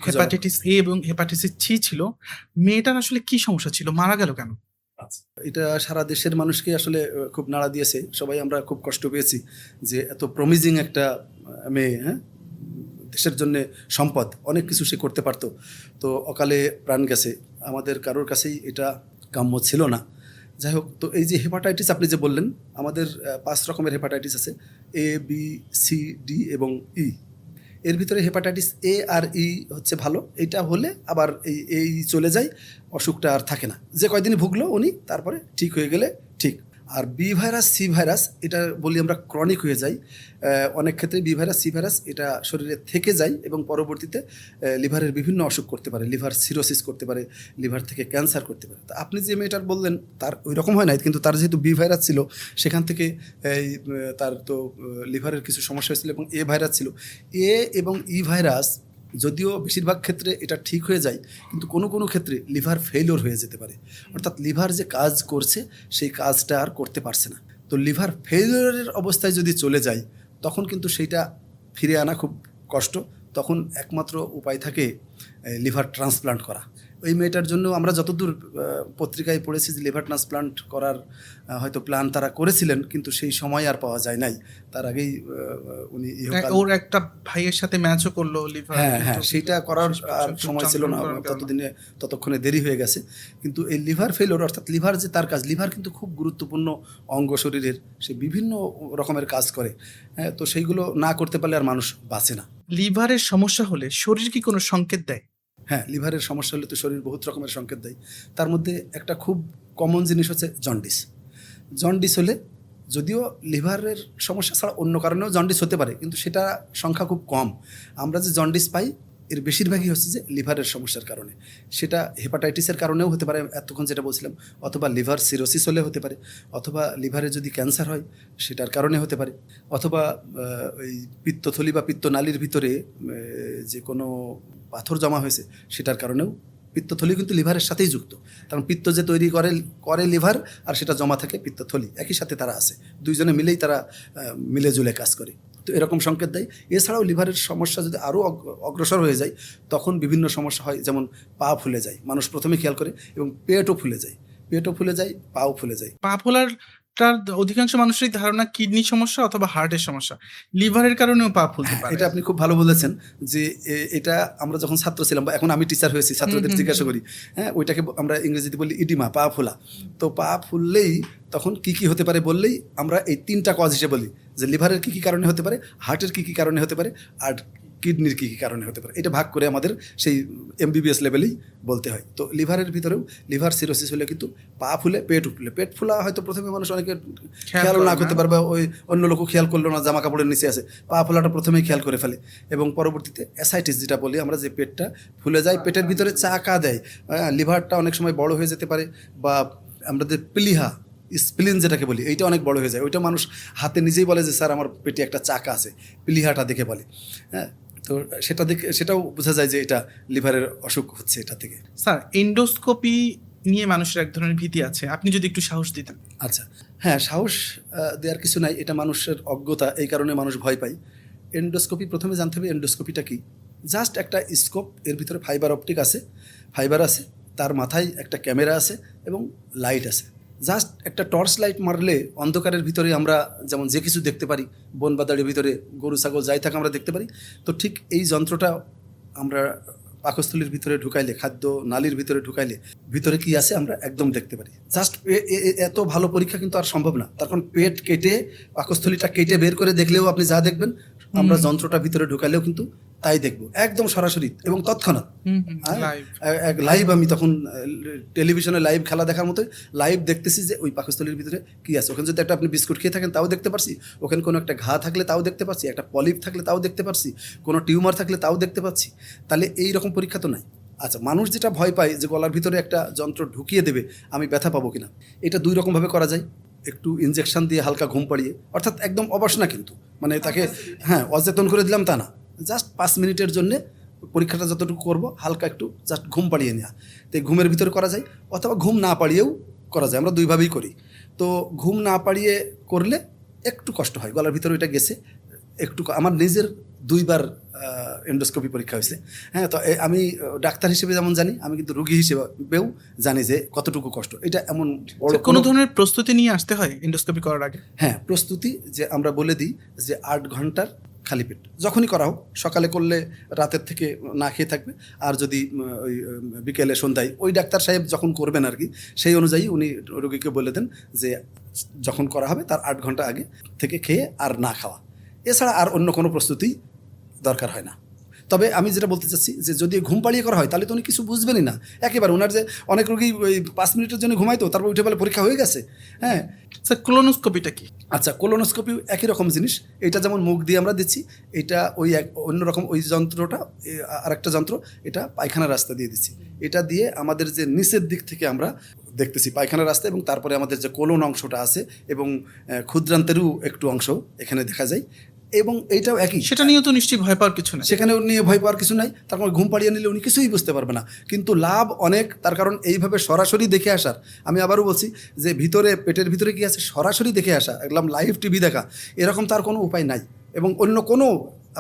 হেপাটাইটিস এ এবং হেপাটাইটিস সি ছিল। মেয়েটার আসলে কি সমস্যা ছিল, মারা গেল কেন? আচ্ছা। এটা সারা দেশের মানুষকে আসলে খুব নাড়া দিয়েছে, সবাই আমরা খুব কষ্ট পেয়েছি যে এত প্রমিজিং একটা মেয়ে, হ্যাঁ, দেশের জন্য সম্পদ, অনেক কিছু সে করতে পারতো, তো অকালে প্রাণ গেছে। আমাদের কারোর কাছেই এটা কাম্য ছিল না। যাই হোক, তো এই যে হেপাটাইটিস আপনি যে বললেন, আমাদের 5 রকমের হেপাটাইটিস আছে, এ, বি, সি, ডি এবং ই। এর ভিতরে হেপাটাইটিস এ আর ই হচ্ছে ভালো, এটা হলে আবার এই চলে যায়, অসুখটা আর থাকে না, যে কয়দিন ভুগলো উনি, তারপরে ঠিক হয়ে গেলে ঠিক। আর বি ভাইরাস, সি ভাইরাস, এটা বলি আমরা ক্রনিক হয়ে যায়। অনেক ক্ষেত্রে বি ভাইরাস, সি ভাইরাস এটা শরীরে থেকে যায় এবং পরবর্তীতে লিভারের বিভিন্ন অসুখ করতে পারে, লিভার সিরোসিস করতে পারে, লিভার থেকে ক্যান্সার করতে পারে। তো আপনি যে মেয়েটার বললেন তার ওই রকম হয় নাই, কিন্তু তার যেহেতু বি ভাইরাস ছিল, সেখান থেকে তার তো লিভারের কিছু সমস্যা হয়েছিল এবং এ ভাইরাস ছিল। এ এবং ই ভাইরাস যদিও বেশিরভাগ ক্ষেত্রে এটা ঠিক হয়ে যায়, কিন্তু কোনো কোনো ক্ষেত্রে লিভার ফেইলিওর হয়ে যেতে পারে, অর্থাৎ লিভার যে কাজ করছে সেই কাজটা আর করতে পারছে না। তো লিভার ফেইলিওরের অবস্থায় যদি চলে যায়, তখন কিন্তু সেইটা ফিরে আনা খুব কষ্ট। তখন একমাত্র উপায় থাকে লিভার ট্রান্সপ্লান্ট করা। ওই মেয়েটার জন্য আমরা যতদূর পত্রিকায় পড়েছি যে লিভার ট্রান্সপ্লান্ট করার হয়তো প্ল্যান তারা করেছিলেন, কিন্তু সেই সময় আর পাওয়া যায় নাই। তার আগেই উনি ওর একটা ভাইয়ের সাথে ম্যাচও করলো লিভার। হ্যাঁ, সেইটা করার আর সময় ছিল না, ততক্ষণে দেরি হয়ে গেছে। কিন্তু এই লিভার ফেলিওর, অর্থাৎ লিভার যে তার কাজ, লিভার কিন্তু খুব গুরুত্বপূর্ণ অঙ্গ শরীরের, সে বিভিন্ন রকমের কাজ করে, হ্যাঁ, তো সেইগুলো না করতে পারলে আর মানুষ বাঁচে না। লিভারের সমস্যা হলে শরীর কি কোনো সংকেত দেয়? হ্যাঁ, লিভারের সমস্যা হলে তো শরীর বহুত রকমের সংকেত দেয়। তার মধ্যে একটা খুব কমন জিনিস হচ্ছে জন্ডিস। জন্ডিস হলে, যদিও লিভারের সমস্যা ছাড়া অন্য কারণেও জন্ডিস হতে পারে, কিন্তু সেটা সংখ্যা খুব কম। আমরা যে জন্ডিস পাই এর বেশিরভাগই হচ্ছে যে লিভারের সমস্যার কারণে। সেটা হেপাটাইটিসের কারণেও হতে পারে, এতক্ষণ যেটা বলছিলাম, অথবা লিভার সিরোসিস হলে হতে পারে, অথবা লিভারে যদি ক্যান্সার হয় সেটার কারণে হতে পারে, অথবা ওই পিত্তথলি বা পিত্তনালীর ভিতরে যে কোনো পাথর জমা হয়েছে সেটার কারণেও। পিত্তথলি কিন্তু লিভারের সাথেই যুক্ত, কারণ পিত্ত যে তৈরি করে লিভার, আর সেটা জমা থাকে পিত্তথলি, একই সাথে তারা আছে, দুইজনে মিলেই তারা মিলে জুলে কাজ করে। তো এরকম সংকেত দেয়। এছাড়াও লিভারের সমস্যা যদি আরও অগ্রসর হয়ে যায়, তখন বিভিন্ন সমস্যা হয়, যেমন পা ফুলে যায়, মানুষ প্রথমে খেয়াল করে, এবং পেটও ফুলে যায়, পাও ফুলে যায়। পা ফোলারটার অধিকাংশ মানুষেরই ধারণা কিডনি সমস্যা অথবা হার্টের সমস্যা, লিভারের কারণেও পা ফুলতে পারে। এটা আপনি খুব ভালো বলেছেন যে এটা আমরা যখন ছাত্র ছিলাম, বা এখন আমি টিচার হয়েছি, ছাত্রদের জিজ্ঞাসা করি, হ্যাঁ, ওইটাকে আমরা ইংরেজিতে বলি ইডিমা, পা ফোলা। তো পা ফুললেই তখন কি কি হতে পারে বললেই আমরা এই 3টা কজ হিসেবে বলি, যে লিভারের কী কী কারণে হতে পারে, হার্টের কী কী কারণে হতে পারে, আর কিডনির কী কী কারণে হতে পারে। এটা ভাগ করে আমাদের সেই MBBS লেভেলেই বলতে হয়। তো লিভারের ভিতরেও লিভার সিরোসিস হলে কিন্তু পা ফুলে, পেট ফুলে। পেট ফুলা হয়তো প্রথমে মানুষ অনেকে খেয়াল না করতে পারবে, ওই অন্য লোকও খেয়াল করলো না, জামা কাপড়ের নিচে আছে, পা ফোলাটা প্রথমেই খেয়াল করে ফেলে, এবং পরবর্তীতে অ্যাসাইটিস যেটা বলি আমরা, যে পেটটা ফুলে যায়, পেটের ভিতরে চাকা দেয়, লিভারটা অনেক সময় বড় হয়ে যেতে পারে, বা আমাদের প্লিহা, স্প্লিন যেটাকে বলি, এইটা অনেক বড় হয়ে যায়। ওইটা মানুষ হাতে নিজেই বলে যে স্যার আমার পেটে একটা চাকা আছে, প্লিহাটা দেখে বলে, হ্যাঁ। তো সেটাও বোঝা যায় যে এটা লিভারের অসুখ হচ্ছে এটা থেকে। স্যার, এন্ডোস্কোপি নিয়ে মানুষের এক ধরনের ভীতি আছে, আপনি যদি একটু সাহস দিতেন। আচ্ছা, হ্যাঁ, সাহস দেওয়ার কিছু নাই, এটা মানুষের অজ্ঞতা, এই কারণে মানুষ ভয় পায়। এন্ডোস্কোপি প্রথমে জানতে হবে এন্ডোস্কোপিটা কি। জাস্ট একটা স্কোপ, এর ভিতরে ফাইবার আছে, তার মাথায় একটা ক্যামেরা আছে এবং লাইট আছে। জাস্ট একটা টর্চ লাইট মারলে অন্ধকারের ভিতরে আমরা যেমন যে কিছু দেখতে পারি, বন বাদাড়ের ভিতরে গরু ছাগল যাই থাকে আমরা দেখতে পারি, তো ঠিক এই যন্ত্রটা আমরা পাকস্থলীর ভিতরে ঢুকাইলে, খাদ্য নালীর ভিতরে ঢুকাইলে ভিতরে কি আছে আমরা একদম দেখতে পারি। জাস্ট এত ভালো পরীক্ষা কিন্তু আর সম্ভব না, তার কারণ পেট কেটে, পাকস্থলীটা কেটে বের করে দেখলেও আপনি যা দেখবেন, আমরা যন্ত্রটা ভিতরে ঢুকাইলেও কিন্তু তাই দেখবো, একদম সরাসরি এবং তৎক্ষণাৎ। লাইভ, আমি তখন টেলিভিশনে লাইভ খেলা দেখার মতো লাইভ দেখতেছি যে ওই পাকস্থলীর ভিতরে কি আছে। ওখানে যদি একটা আপনি বিস্কুট খেয়ে থাকেন তাও দেখতে পারছি, ওখানে কোনো একটা ঘা থাকলে তাও দেখতে পাচ্ছি, একটা পলিপ থাকলে তাও দেখতে পাচ্ছি, কোনো টিউমার থাকলে তাও দেখতে পাচ্ছি। তাহলে এই রকম পরীক্ষা তো নাই। আচ্ছা, মানুষ যেটা ভয় পায় যে গলার ভিতরে একটা যন্ত্র ঢুকিয়ে দেবে, আমি ব্যথা পাবো কিনা, এটা 2 রকমভাবে করা যায়। একটু ইনজেকশন দিয়ে হালকা ঘুম পাড়িয়ে, অর্থাৎ একদম অবশ না কিন্তু, মানে তাকে অচেতন করে দিলাম তা না, জাস্ট 5 মিনিটের জন্যে পরীক্ষাটা যতটুকু করবো, হালকা একটু জাস্ট ঘুম পাড়িয়ে নেওয়া। তো ঘুমের ভিতরে করা যায়, অথবা ঘুম না পাড়িয়েও করা যায়, আমরা 2ভাবেই করি। তো ঘুম না পাড়িয়ে করলে একটু কষ্ট হয়, গলার ভিতরে ওইটা গেছে, একটু আমার নিজের 2বার এন্ডোস্কোপি পরীক্ষা হয়েছে। হ্যাঁ, তো আমি ডাক্তার হিসেবে যেমন জানি, আমি কিন্তু রোগী হিসেবেও জানি যে কতটুকু কষ্ট এটা। এমন বড় কোনো ধরনের প্রস্তুতি নিয়ে আসতে হয় এন্ডোস্কোপি করার আগে? হ্যাঁ, প্রস্তুতি যে আমরা বলে দিই যে 8 ঘন্টার খালি পেট যখনই করা হোক, সকালে করলে রাতের থেকে না খেয়ে থাকবে, আর যদি ওই বিকেলে সন্ধ্যায় ওই ডাক্তার সাহেব যখন করবেন আর কি, সেই অনুযায়ী উনি রোগীকে বলে দেন যে যখন করা হবে তার 8 ঘন্টা আগে থেকে খেয়ে আর না খাওয়া, এছাড়া আর অন্য কোনো প্রস্তুতি দরকার হয় না। তবে আমি যেটা বলতে চাচ্ছি যে যদি ঘুম পাড়িয়ে করা হয় তাহলে তো উনি কিছু বুঝবেনই না একেবারে। ওনার যে অনেক রোগী ওই 5 মিনিটের জন্য ঘুমাইতো, তারপর উঠে বলে পরীক্ষা হয়ে গেছে। হ্যাঁ, স্যার কোলোনোস্কোপিটা কি? আচ্ছা, কোলোনোস্কোপি একই রকম জিনিস। এটা যেমন মুখ দিয়ে আমরা দিচ্ছি, এটা ওই অন্যরকম ওই যন্ত্রটা আরেকটা যন্ত্র, এটা পায়খানার রাস্তা দিয়ে দিচ্ছি। এটা দিয়ে আমাদের যে নিচের দিক থেকে আমরা দেখতেছি পায়খানার রাস্তা, এবং তারপরে আমাদের যে কোলন অংশটা আছে এবং ক্ষুদ্রান্তেরও একটু অংশ এখানে দেখা যায়, এবং এইটাও একই। সেটা নিয়েও তো নিশ্চয়ই ভয় পাওয়ার কিছু না। সেখানেও নিয়ে ভয় পাওয়ার কিছু নাই, তার কারণ ঘুম পাড়িয়ে নিলে উনি কিছুই বুঝতে পারবে না, কিন্তু লাভ অনেক। তার কারণ এইভাবে সরাসরি দেখে আসার, আমি আবারও বলছি যে ভিতরে পেটের ভিতরে কি আছে সরাসরি দেখে আসা, একদম লাইভ টিভি দেখা, এরকম তার কোনো উপায় নাই। এবং অন্য কোনো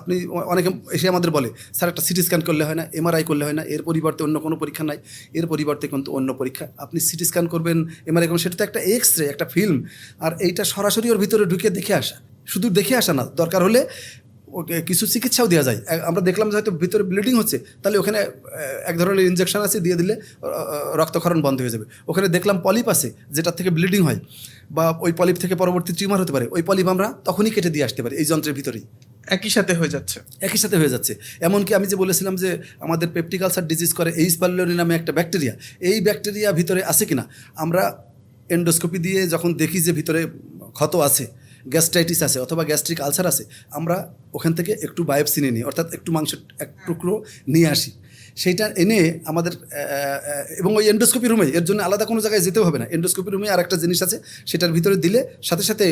আপনি অনেকে এসে আমাদের বলে স্যার একটা সিটি স্ক্যান করলে হয় না, এমআরআই করলে হয় না, এর পরিবর্তে অন্য কোনো পরীক্ষা নাই, এর পরিবর্তে কিন্তু অন্য পরীক্ষা। আপনি সিটি স্ক্যান করবেন, এমআরআই করবেন, সেটা তো একটা এক্স রে, একটা ফিল্ম, আর এইটা সরাসরি ওর ভিতরে ঢুকে দেখে আসা। শুধু দেখে আসা না, দরকার হলে ওকে কিছু চিকিৎসাও দেওয়া যায়। আমরা দেখলাম যে হয়তো ভিতরে ব্লিডিং হচ্ছে, তাহলে ওখানে এক ধরনের ইনজেকশন আছে, দিয়ে দিলে রক্তক্ষরণ বন্ধ হয়ে যাবে। ওখানে দেখলাম পলিপ আছে যেটার থেকে ব্লিডিং হয়, বা ওই পলিপ থেকে পরবর্তী টিউমার হতে পারে, ওই পলিপ আমরা তখনই কেটে দিয়ে আসতে পারি এই যন্ত্রের ভিতরেই। একই সাথে হয়ে যাচ্ছে। একই সাথে হয়ে যাচ্ছে। এমনকি আমি যে বলেছিলাম যে আমাদের পেপটিক আলসার ডিজিজ করে এইচ পাইলোরি নামে একটা ব্যাকটেরিয়া, এই ব্যাকটেরিয়া ভিতরে আছে কিনা আমরা এন্ডোস্কোপি দিয়ে যখন দেখি যে ভিতরে ক্ষত আছে, গ্যাস্ট্রাইটিস আছে অথবা গ্যাস্ট্রিক আলসার আছে, আমরা ওখান থেকে একটু বায়োপসি নিয়ে নিই, অর্থাৎ একটু মাংসের এক টুকরো নিয়ে আসি। সেইটা এনে আমাদের এবং ওই এন্ডোস্কোপি রুমে, এর জন্য আলাদা কোনো জায়গায় যেতে হবে না। এন্ডোস্কোপি রুমে আর একটা জিনিস আছে, সেটার ভিতরে দিলে সাথে সাথে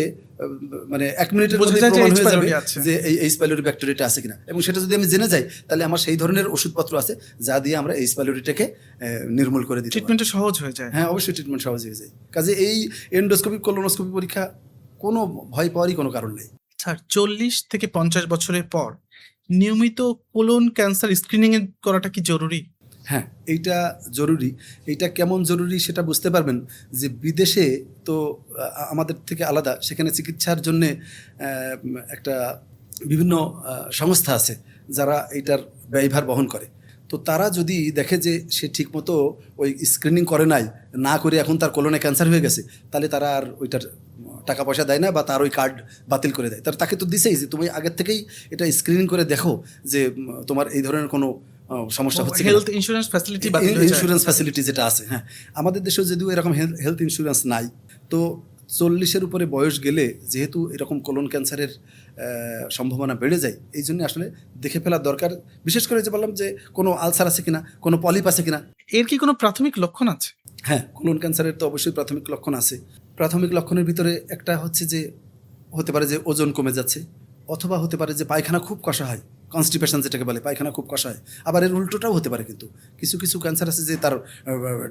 মানে 1 মিনিটের মধ্যে প্রমাণ হয়ে যাবে যে এই এইচ পাইলোরি ব্যাকটেরিয়াটা আছে কিনা। এবং সেটা যদি আমি জেনে যাই, তাহলে আমার সেই ধরনের ওষুধপত্র আছে যা দিয়ে আমরা এইচ পাইলোরিটাকে নির্মূল করে দিই। ট্রিটমেন্টটা সহজ হয়ে যায়। হ্যাঁ, অবশ্যই ট্রিটমেন্ট সহজ হয়ে যায়। কাজে এই এন্ডোস্কোপি কোলোনোস্কোপি পরীক্ষা কোনো ভয় পাওয়ারই কোনো কারণ নেই। স্যার, 40 থেকে 50 বছরের পর নিয়মিত কোলন ক্যান্সার স্ক্রিনিং করাটা কি জরুরি? হ্যাঁ, এইটা জরুরি। এইটা কেমন জরুরি সেটা বুঝতে পারবেন যে বিদেশে তো আমাদের থেকে আলাদা, সেখানে চিকিৎসার জন্যে একটা বিভিন্ন সংস্থা আছে যারা এইটার ব্যয়ভার বহন করে। তো তারা যদি দেখে যে সে ঠিকমতো ওই স্ক্রিনিং করে নাই, না করে এখন তার কোলনে ক্যান্সার হয়ে গেছে, তাহলে তারা আর ওইটার টাকা পয়সা দেয় না, বা তার ওই কার্ড বাতিল করে দেয়। তাকে তো দিছেই যে তুমি আগের থেকেই এটা স্ক্রিনিং করে দেখো যে তোমার এই ধরনের কোনো সমস্যা হচ্ছে। হেলথ ইন্স্যুরেন্স ফ্যাসিলিটি বাতিল হয়ে যায়। ইন্স্যুরেন্স ফ্যাসিলিটি যেটা আছে, হ্যাঁ, আমাদের দেশেও যদিও এরকম হেলথ ইন্স্যুরেন্স নাই, তো 40-এর উপরে বয়স গেলে যেহেতু এরকম কোলন ক্যান্সারের সম্ভাবনা বেড়ে যায়, এই জন্য আসলে দেখে ফেলা দরকার। বিশেষ করে যে বললাম যে কোনো আলসার আছে কিনা, কোনো পলিপ আছে কিনা। এর কি কোনো প্রাথমিক লক্ষণ আছে? হ্যাঁ, কোলন ক্যান্সারের তো অবশ্যই প্রাথমিক লক্ষণ আছে। প্রাথমিক লক্ষণের ভিতরে একটা হচ্ছে যে হতে পারে যে ওজন কমে যাচ্ছে, অথবা হতে পারে যে পায়খানা খুব কষা হয়, কনস্টিপেশন যেটাকে বলে, পায়খানা খুব কষা হয়। আবার এর উল্টোটাও হতে পারে, কিন্তু কিছু কিছু ক্যান্সার আছে যে তার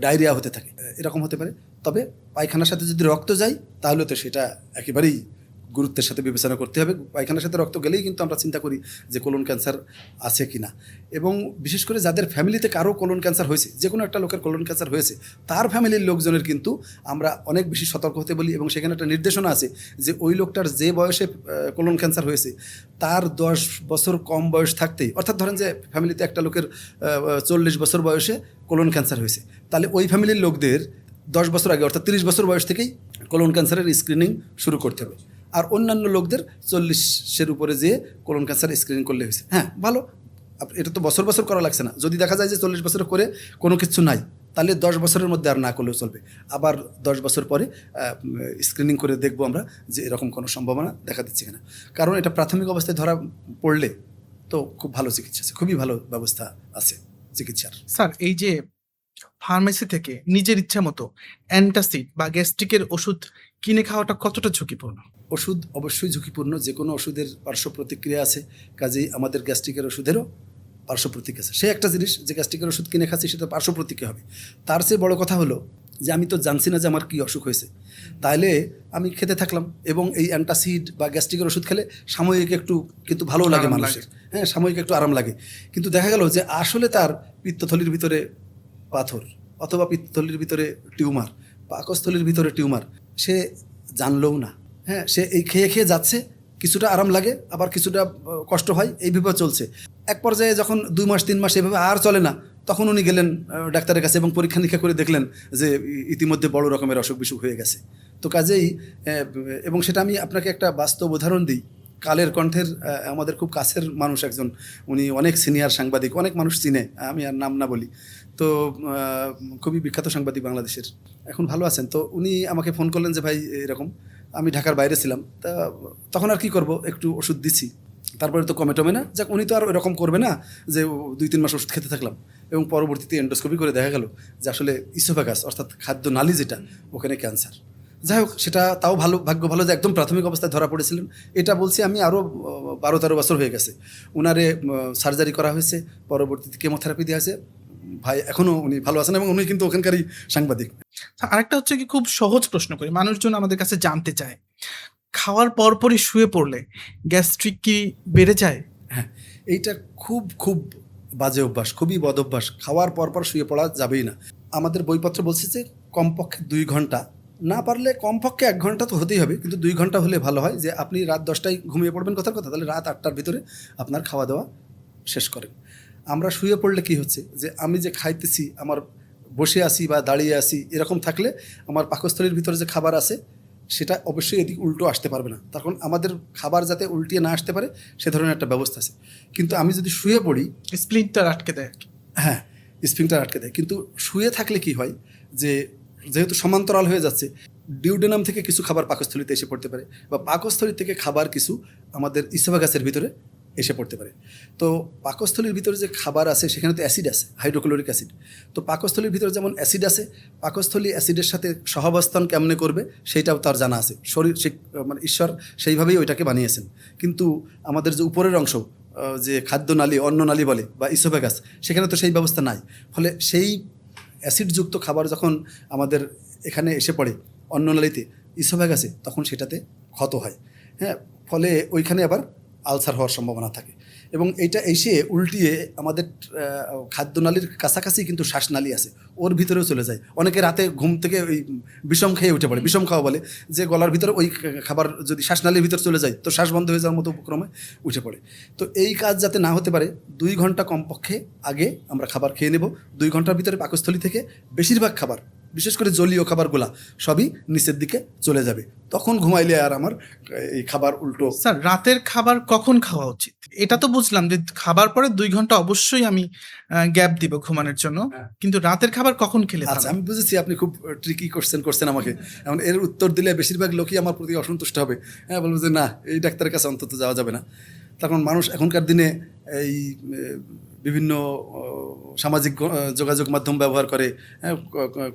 ডায়রিয়া হতে থাকে, এরকম হতে পারে। তবে পায়খানার সাথে যদি রক্ত যায় তাহলে তো সেটা একেবারেই গুরুত্বের সাথে বিবেচনা করতে হবে। পায়খানার সাথে রক্ত গেলেই কিন্তু আমরা চিন্তা করি যে কোলন ক্যান্সার আছে কি না। এবং বিশেষ করে যাদের ফ্যামিলিতে কারো কোলন ক্যান্সার হয়েছে, যে কোনো একটা লোকের কোলন ক্যান্সার হয়েছে, তার ফ্যামিলির লোকজনের কিন্তু আমরা অনেক বেশি সতর্ক হতে বলি। এবং সেখানে একটা নির্দেশনা আছে যে ওই লোকটার যে বয়সে কোলন ক্যান্সার হয়েছে তার 10 বছর কম বয়স থাকতেই, অর্থাৎ ধরেন যে ফ্যামিলিতে একটা লোকের 40 বছর বয়সে কোলন ক্যান্সার হয়েছে, তাহলে ওই ফ্যামিলির লোকদের 10 বছর আগে, অর্থাৎ 30 বছর বয়স থেকেই কোলন ক্যান্সারের স্ক্রিনিং শুরু করতে হবে। আর অন্যান্য লোকদের 40-এর উপরে যেয়ে কোলন ক্যান্সার স্ক্রিনিং করলে হয়েছে। হ্যাঁ, ভালো, এটা তো বছর বছর করা লাগছে না। যদি দেখা যায় যে 40 বছর করে কোনো কিছু নাই, তাহলে 10 বছরের মধ্যে আর না করলেও চলবে। আবার 10 বছর পরে স্ক্রিনিং করে দেখবো আমরা যে এরকম কোনো সম্ভাবনা দেখা দিচ্ছে কিনা। কারণ এটা প্রাথমিক অবস্থায় ধরা পড়লে তো খুব ভালো চিকিৎসা আছে, খুবই ভালো ব্যবস্থা আছে চিকিৎসার। স্যার, এই যে ফার্মেসি থেকে নিজের ইচ্ছা মতো অ্যান্টাসিড বা গ্যাস্ট্রিকের ওষুধ কিনে খাওয়াটা কতটা ঝুঁকিপূর্ণ? ওষুধ অবশ্যই ঝুঁকিপূর্ণ। যে কোনো ওষুধের পার্শ্ব প্রতিক্রিয়া আছে, কাজেই আমাদের গ্যাস্ট্রিকের ওষুধেরও পার্শ্ব প্রতিক্রিয়া আছে। সে একটা জিনিস যে গ্যাস্ট্রিকের ওষুধ কিনে খাচ্ছি, সেটা পার্শ্ব প্রতিক্রিয়া হবে। তার চেয়ে বড় কথা হলো যে আমি তো জানছি না যে আমার কী অসুখ হয়েছে, তাহলে আমি খেতে থাকলাম এবং এই অ্যান্টাসিড বা গ্যাস্ট্রিকের ওষুধ খেলে সাময়িক একটু কিন্তু ভালো লাগে আরাম মানুষের, হ্যাঁ সাময়িক একটু আরাম লাগে, কিন্তু দেখা গেল যে আসলে তার পিত্তথলির ভিতরে পাথর অথবা পিত্তথলির ভিতরে টিউমার, পাকস্থলীর ভিতরে টিউমার, সে জানলও না। হ্যাঁ, সে এই খেয়ে খেয়ে যাচ্ছে, কিছুটা আরাম লাগে আবার কিছুটা কষ্ট হয়, এইভাবে চলছে। এক পর্যায়ে যখন 2 মাস 3 মাস এভাবে আর চলে না, তখন উনি গেলেন ডাক্তারের কাছে এবং পরীক্ষা নিরীক্ষা করে দেখলেন যে ইতিমধ্যে বড় রকমের অসুখ বিসুখ হয়ে গেছে। তো কাজেই এবং সেটা আমি আপনাকে একটা বাস্তব উদাহরণ দিই। কালের কণ্ঠের আমাদের খুব কাছের মানুষ একজন, উনি অনেক সিনিয়র সাংবাদিক, অনেক মানুষ চিনে, আমি আর নাম না বলি, তো খুবই বিখ্যাত সাংবাদিক বাংলাদেশের, এখন ভালো আছেন। তো উনি আমাকে ফোন করলেন যে ভাই এরকম, আমি ঢাকার বাইরে ছিলাম, তা তখন আর কি করব, একটু ওষুধ দিচ্ছি, তারপরে তো কমে টমে না, যাক উনি তো আর এরকম করবে না যে 2-3 মাস ওষুধ খেতে থাকলাম, এবং পরবর্তীতে এন্ডোস্কোপি করে দেখা গেল যে আসলে ইসোফেগাস অর্থাৎ খাদ্য নালী যেটা, ওখানে ক্যান্সার। যাই হোক, সেটা তাও ভালো, ভাগ্য ভালো যে একদম প্রাথমিক অবস্থায় ধরা পড়েছিলেন। এটা বলছি আমি আরও 12-13 বছর হয়ে গেছে। উনারে সার্জারি করা হয়েছে, পরবর্তীতে কেমোথেরাপি দেওয়া হয়েছে, ভাই এখনও উনি ভালো আছেন এবং উনি কিন্তু ওখানকারই সাংবাদিক। আরেকটা হচ্ছে কি, খুব সহজ প্রশ্ন করি, মানুষজন আমাদের কাছে জানতে চায়, খাওয়ার পরপরই শুয়ে পড়লে গ্যাস্ট্রিক কি বেড়ে যায়? হ্যাঁ, এইটা খুব খুব বাজে অভ্যাস, খুবই বদ অভ্যাস। খাওয়ার পরপর শুয়ে পড়া যাবেই না। আমাদের বইপত্র বলছে যে কমপক্ষে 2 ঘন্টা, না পারলে কমপক্ষে 1 ঘন্টা তো হতেই হবে, কিন্তু 2 ঘন্টা হলে ভালো হয়। যে আপনি রাত 10টায় ঘুমিয়ে পড়বেন কথার কথা, তাহলে রাত 8টার ভিতরে আপনার খাওয়া দাওয়া শেষ করেন। আমরা শুয়ে পড়লে কি হচ্ছে, যে আমি যে খাইতেছি, আমার বসে আসি বা দাঁড়িয়ে আসি এরকম থাকলে আমার পাকস্থলীর ভিতরে যে খাবার আছে সেটা অবশ্যই এদিক উল্টো আসতে পারবে না। তখন আমাদের খাবার যাতে উল্টিয়ে না আসতে পারে সে ধরনের একটা ব্যবস্থা আছে। কিন্তু আমি যদি শুয়ে পড়ি, স্প্লিন্টার আটকে দেয়। হ্যাঁ, স্ফিংক্টার আটকে দেয়। কিন্তু শুয়ে থাকলে কি হয়, যে যেহেতু সমান্তরাল হয়ে যাচ্ছে, ডিউডেনাম থেকে কিছু খাবার পাকস্থলীতে এসে পড়তে পারে, বা পাকস্থলী থেকে খাবার কিছু আমাদের ইসোফেগাসের ভিতরে এসে পড়তে পারে। তো পাকস্থলীর ভিতরে যে খাবার আছে সেখানে তো অ্যাসিড আছে, হাইড্রোক্লোরিক অ্যাসিড। তো পাকস্থলীর ভিতরে যেমন অ্যাসিড আছে, পাকস্থলী অ্যাসিডের সাথে সহাবস্থান কেমনে করবে সেইটাও তার জানা আছে। শরীর মানে ঈশ্বর সেইভাবেই ওইটাকে বানিয়েছেন। কিন্তু আমাদের যে উপরের অংশ, যে খাদ্যনালী, অন্ননালী বলে বা ইসোফেগাস, সেখানে তো সেই ব্যবস্থা নাই। ফলে সেই অ্যাসিডযুক্ত খাবার যখন আমাদের এখানে এসে পড়ে অন্ননালীতে, ইসোফেগাসে, তখন সেটাতে ক্ষত হয়। হ্যাঁ, ফলে ওইখানে আবার আলসার হওয়ার সম্ভাবনা থাকে। এবং এইটা এসে উল্টিয়ে আমাদের খাদ্যনালীর কাছাকাছি কিন্তু শ্বাসনালী আছে, ওর ভিতরেও চলে যায়। অনেকে রাতে ঘুম থেকে ওই বিষম খেয়ে উঠে পড়ে, বিষম খাওয়া বলে, যে গলার ভিতরে ওই খাবার যদি শ্বাসনালীর ভিতরে চলে যায় তো শ্বাস বন্ধ হয়ে যাওয়ার মতো উপক্রমে উঠে পড়ে। তো এই কাজ যাতে না হতে পারে, 2 ঘন্টা কমপক্ষে আগে আমরা খাবার খেয়ে নেব। 2 ঘন্টার ভিতরে পাকস্থলী থেকে বেশিরভাগ খাবার, বিশেষ করে জলীয় খাবারগুলা সবই নিচের দিকে চলে যাবে। তখন ঘুমাইলে আর আমার এই খাবার উল্টো। স্যার, রাতের খাবার কখন খাওয়া উচিত? এটা তো বুঝলাম যে খাবার পরে 2 ঘন্টা অবশ্যই আমি গ্যাপ দিব ঘুমানোর জন্য, কিন্তু রাতের খাবার কখন খেলে ভালো? আচ্ছা, আমি বুঝেছি আপনি খুব ট্রিকি কোশ্চেন করছেন আমাকে। এখন এর উত্তর দিলে বেশিরভাগ লোকই আমার প্রতি অসন্তুষ্ট হবে। হ্যাঁ, বলবো যে না, এই ডাক্তারের কাছে অন্তত যাওয়া যাবে না। তখন মানুষ এখনকার দিনে এই বিভিন্ন সামাজিক যোগাযোগ মাধ্যম ব্যবহার করে, হ্যাঁ,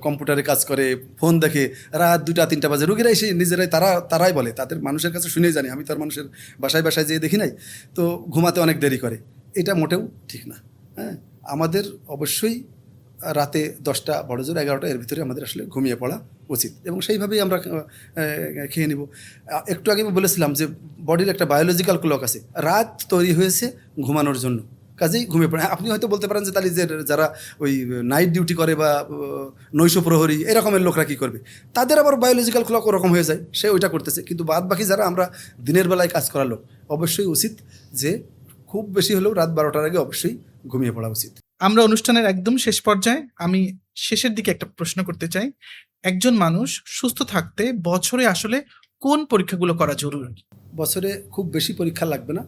কম্পিউটারে কাজ করে, ফোন দেখে, রাত 2টা-3টা বাজে। রোগীরা এসে নিজেরাই তারাই বলে, তাদের মানুষের কাছে শুনেই জানি, আমি তো আর মানুষের বাসায় বাসায় যেয়ে দেখি নাই, তো ঘুমাতে অনেক দেরি করে। এটা মোটেও ঠিক না। হ্যাঁ, আমাদের অবশ্যই রাতে 10টা, বড় জোর 11টা, এর ভিতরে আমাদের আসলে ঘুমিয়ে পড়া উচিত, এবং সেইভাবেই আমরা খেয়ে নিব। একটু আগে আমি বলেছিলাম যে বডির একটা বায়োলজিক্যাল ক্লক আছে, রাত তৈরি হয়েছে ঘুমানোর জন্য, কাজেই ঘুমিয়ে পড়ে। আপনি হয়তো বলতে পারেন যে তাহলে যে যারা ওই নাইট ডিউটি করে বা নৈশ প্রহরী এরকমের লোকরা কী করবে, তাদের আবার বায়োলজিক্যাল ক্লক ওরকম হয়ে যায়, সে ওইটা করতেছে। কিন্তু বাদ বাকি যারা আমরা দিনের বেলায় কাজ করার লোক, অবশ্যই উচিত যে খুব বেশি হলেও রাত 12টার আগে অবশ্যই ঘুমিয়ে পড়া উচিত। আমরা অনুষ্ঠানের একদম শেষ পর্যায়ে, আমি শেষের দিকে একটা প্রশ্ন করতে চাই। একজন মানুষ সুস্থ থাকতে বছরে আসলে কোন পরীক্ষাগুলো করা জরুরি? বছরে খুব বেশি পরীক্ষা লাগবে না।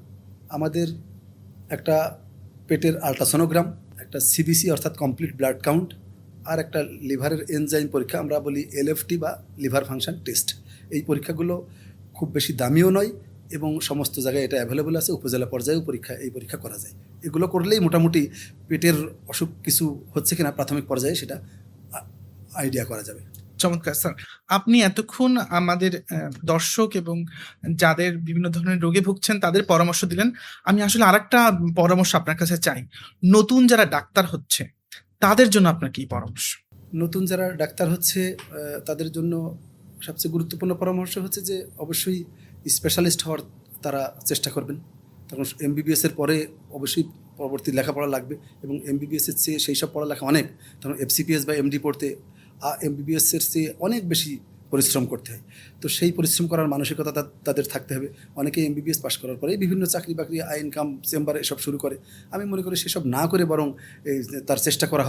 আমাদের একটা পেটের আল্ট্রাসোনোগ্রাম, একটা সিবিসি অর্থাৎ কমপ্লিট ব্লাড কাউন্ট, আর একটা লিভারের এনজাইম পরীক্ষা, আমরা বলি এলএফটি বা লিভার ফাংশন টেস্ট। এই পরীক্ষাগুলো খুব বেশি দামিও নয় এবং সমস্ত জায়গায় এটা অ্যাভেলেবল আছে। উপজেলা পর্যায়েও এই পরীক্ষা করা যায়। এগুলো করলেই মোটামুটি পেটের অসুখ কিছু হচ্ছে কিনা প্রাথমিক পর্যায়ে সেটা আইডিয়া করা যাবে। চমৎকার স্যার, আপনি এতক্ষণ আমাদের দর্শক এবং যাদের বিভিন্ন ধরনের রোগে ভুগছেন তাদের পরামর্শ দিলেন। আমি আসলে আরেকটা পরামর্শ আপনার কাছে চাই, নতুন যারা ডাক্তার হচ্ছে তাদের জন্য আপনার কি পরামর্শ? নতুন যারা ডাক্তার হচ্ছে তাদের জন্য সবচেয়ে গুরুত্বপূর্ণ পরামর্শ হচ্ছে যে অবশ্যই স্পেশালিস্ট হওয়ার তারা চেষ্টা করবেন। তখন এমবিবিএসের পরে অবশ্যই পরবর্তী লেখাপড়া লাগবে, এবং এমবিবিএসের চেয়ে সেই সব পড়ালেখা অনেক, তখন এফসিপিএস বা এমডি পড়তে এমবিবিএসের চেয়ে অনেক বেশি পরিশ্রম করতে হয়। তো সেই পরিশ্রম করার মানসিকতা তাদের থাকতে হবে। অনেকে এমবিবিএস পাশ করার পরে বিভিন্ন চাকরি বাকরি, আইন কাম, চেম্বার এসব শুরু করে। আমি মনে করি সেসব না করে বরং তার চেষ্টা করা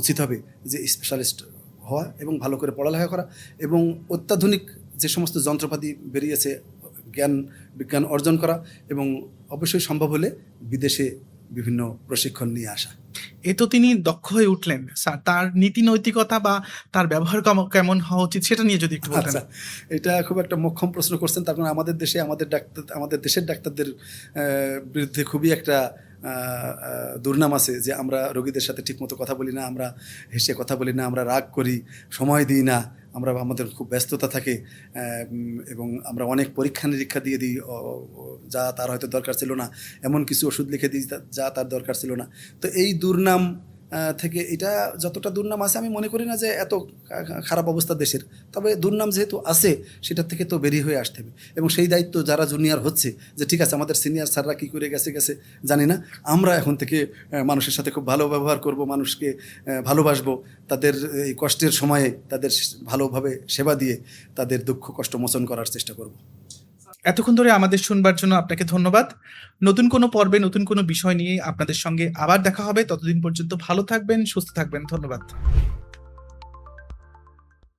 উচিত হবে যে স্পেশালিস্ট হওয়া এবং ভালো করে পড়ালেখা করা, এবং অত্যাধুনিক যে সমস্ত যন্ত্রপাতি বেরিয়েছে বিজ্ঞান অর্জন করা, এবং অবশ্যই সম্ভব হলে বিদেশে বিভিন্ন প্রশিক্ষণ নিয়ে আসা। এ তো তিনি দক্ষ হয়ে উঠলেন, স্যার তার নীতি নৈতিকতা বা তার ব্যবহার কেমন হওয়া উচিত সেটা নিয়ে যদি একটু বলতেন। আচ্ছা, এটা খুব একটা মোক্ষম প্রশ্ন করছেন। তার কারণ আমাদের দেশে আমাদের দেশের ডাক্তারদের বিরুদ্ধে খুবই একটা দুর্নাম আছে যে আমরা রোগীদের সাথে ঠিকমতো কথা বলি না, আমরা হেসে কথা বলি না, আমরা রাগ করি, সময় দিই না, আমাদের খুব ব্যস্ততা থাকে, এবং আমরা অনেক পরীক্ষা নিরীক্ষা দিয়ে দিই যা তার হয়তো দরকার ছিল না, এমন কিছু ওষুধ লিখে দিই যা তার দরকার ছিল না। তো এই দুর্নাম থেকে এটা যতটা দুর্নাম আছে, আমি মনে করি না যে এত খারাপ অবস্থা দেশের। তবে দুর্নাম যেহেতু আছে, সেটার থেকে তো বেরিয়ে হয়ে আসতে হবে, এবং সেই দায়িত্ব যারা জুনিয়র হচ্ছে যে ঠিক আছে আমাদের সিনিয়র স্যাররা কী করে গেছে জানি না, আমরা এখন থেকে মানুষের সাথে খুব ভালো ব্যবহার করব, মানুষকে ভালোবাসবো, তাদের এই কষ্টের সময়ে তাদের ভালোভাবে সেবা দিয়ে তাদের দুঃখ কষ্ট মোচন করার চেষ্টা করব। এতক্ষণ ধরে আমাদের শুনবার জন্য আপনাকে ধন্যবাদ। নতুন কোনো পর্বে নতুন কোনো বিষয় নিয়ে আপনাদের সঙ্গে আবার দেখা হবে। ততদিন পর্যন্ত ভালো থাকবেন, সুস্থ থাকবেন। ধন্যবাদ।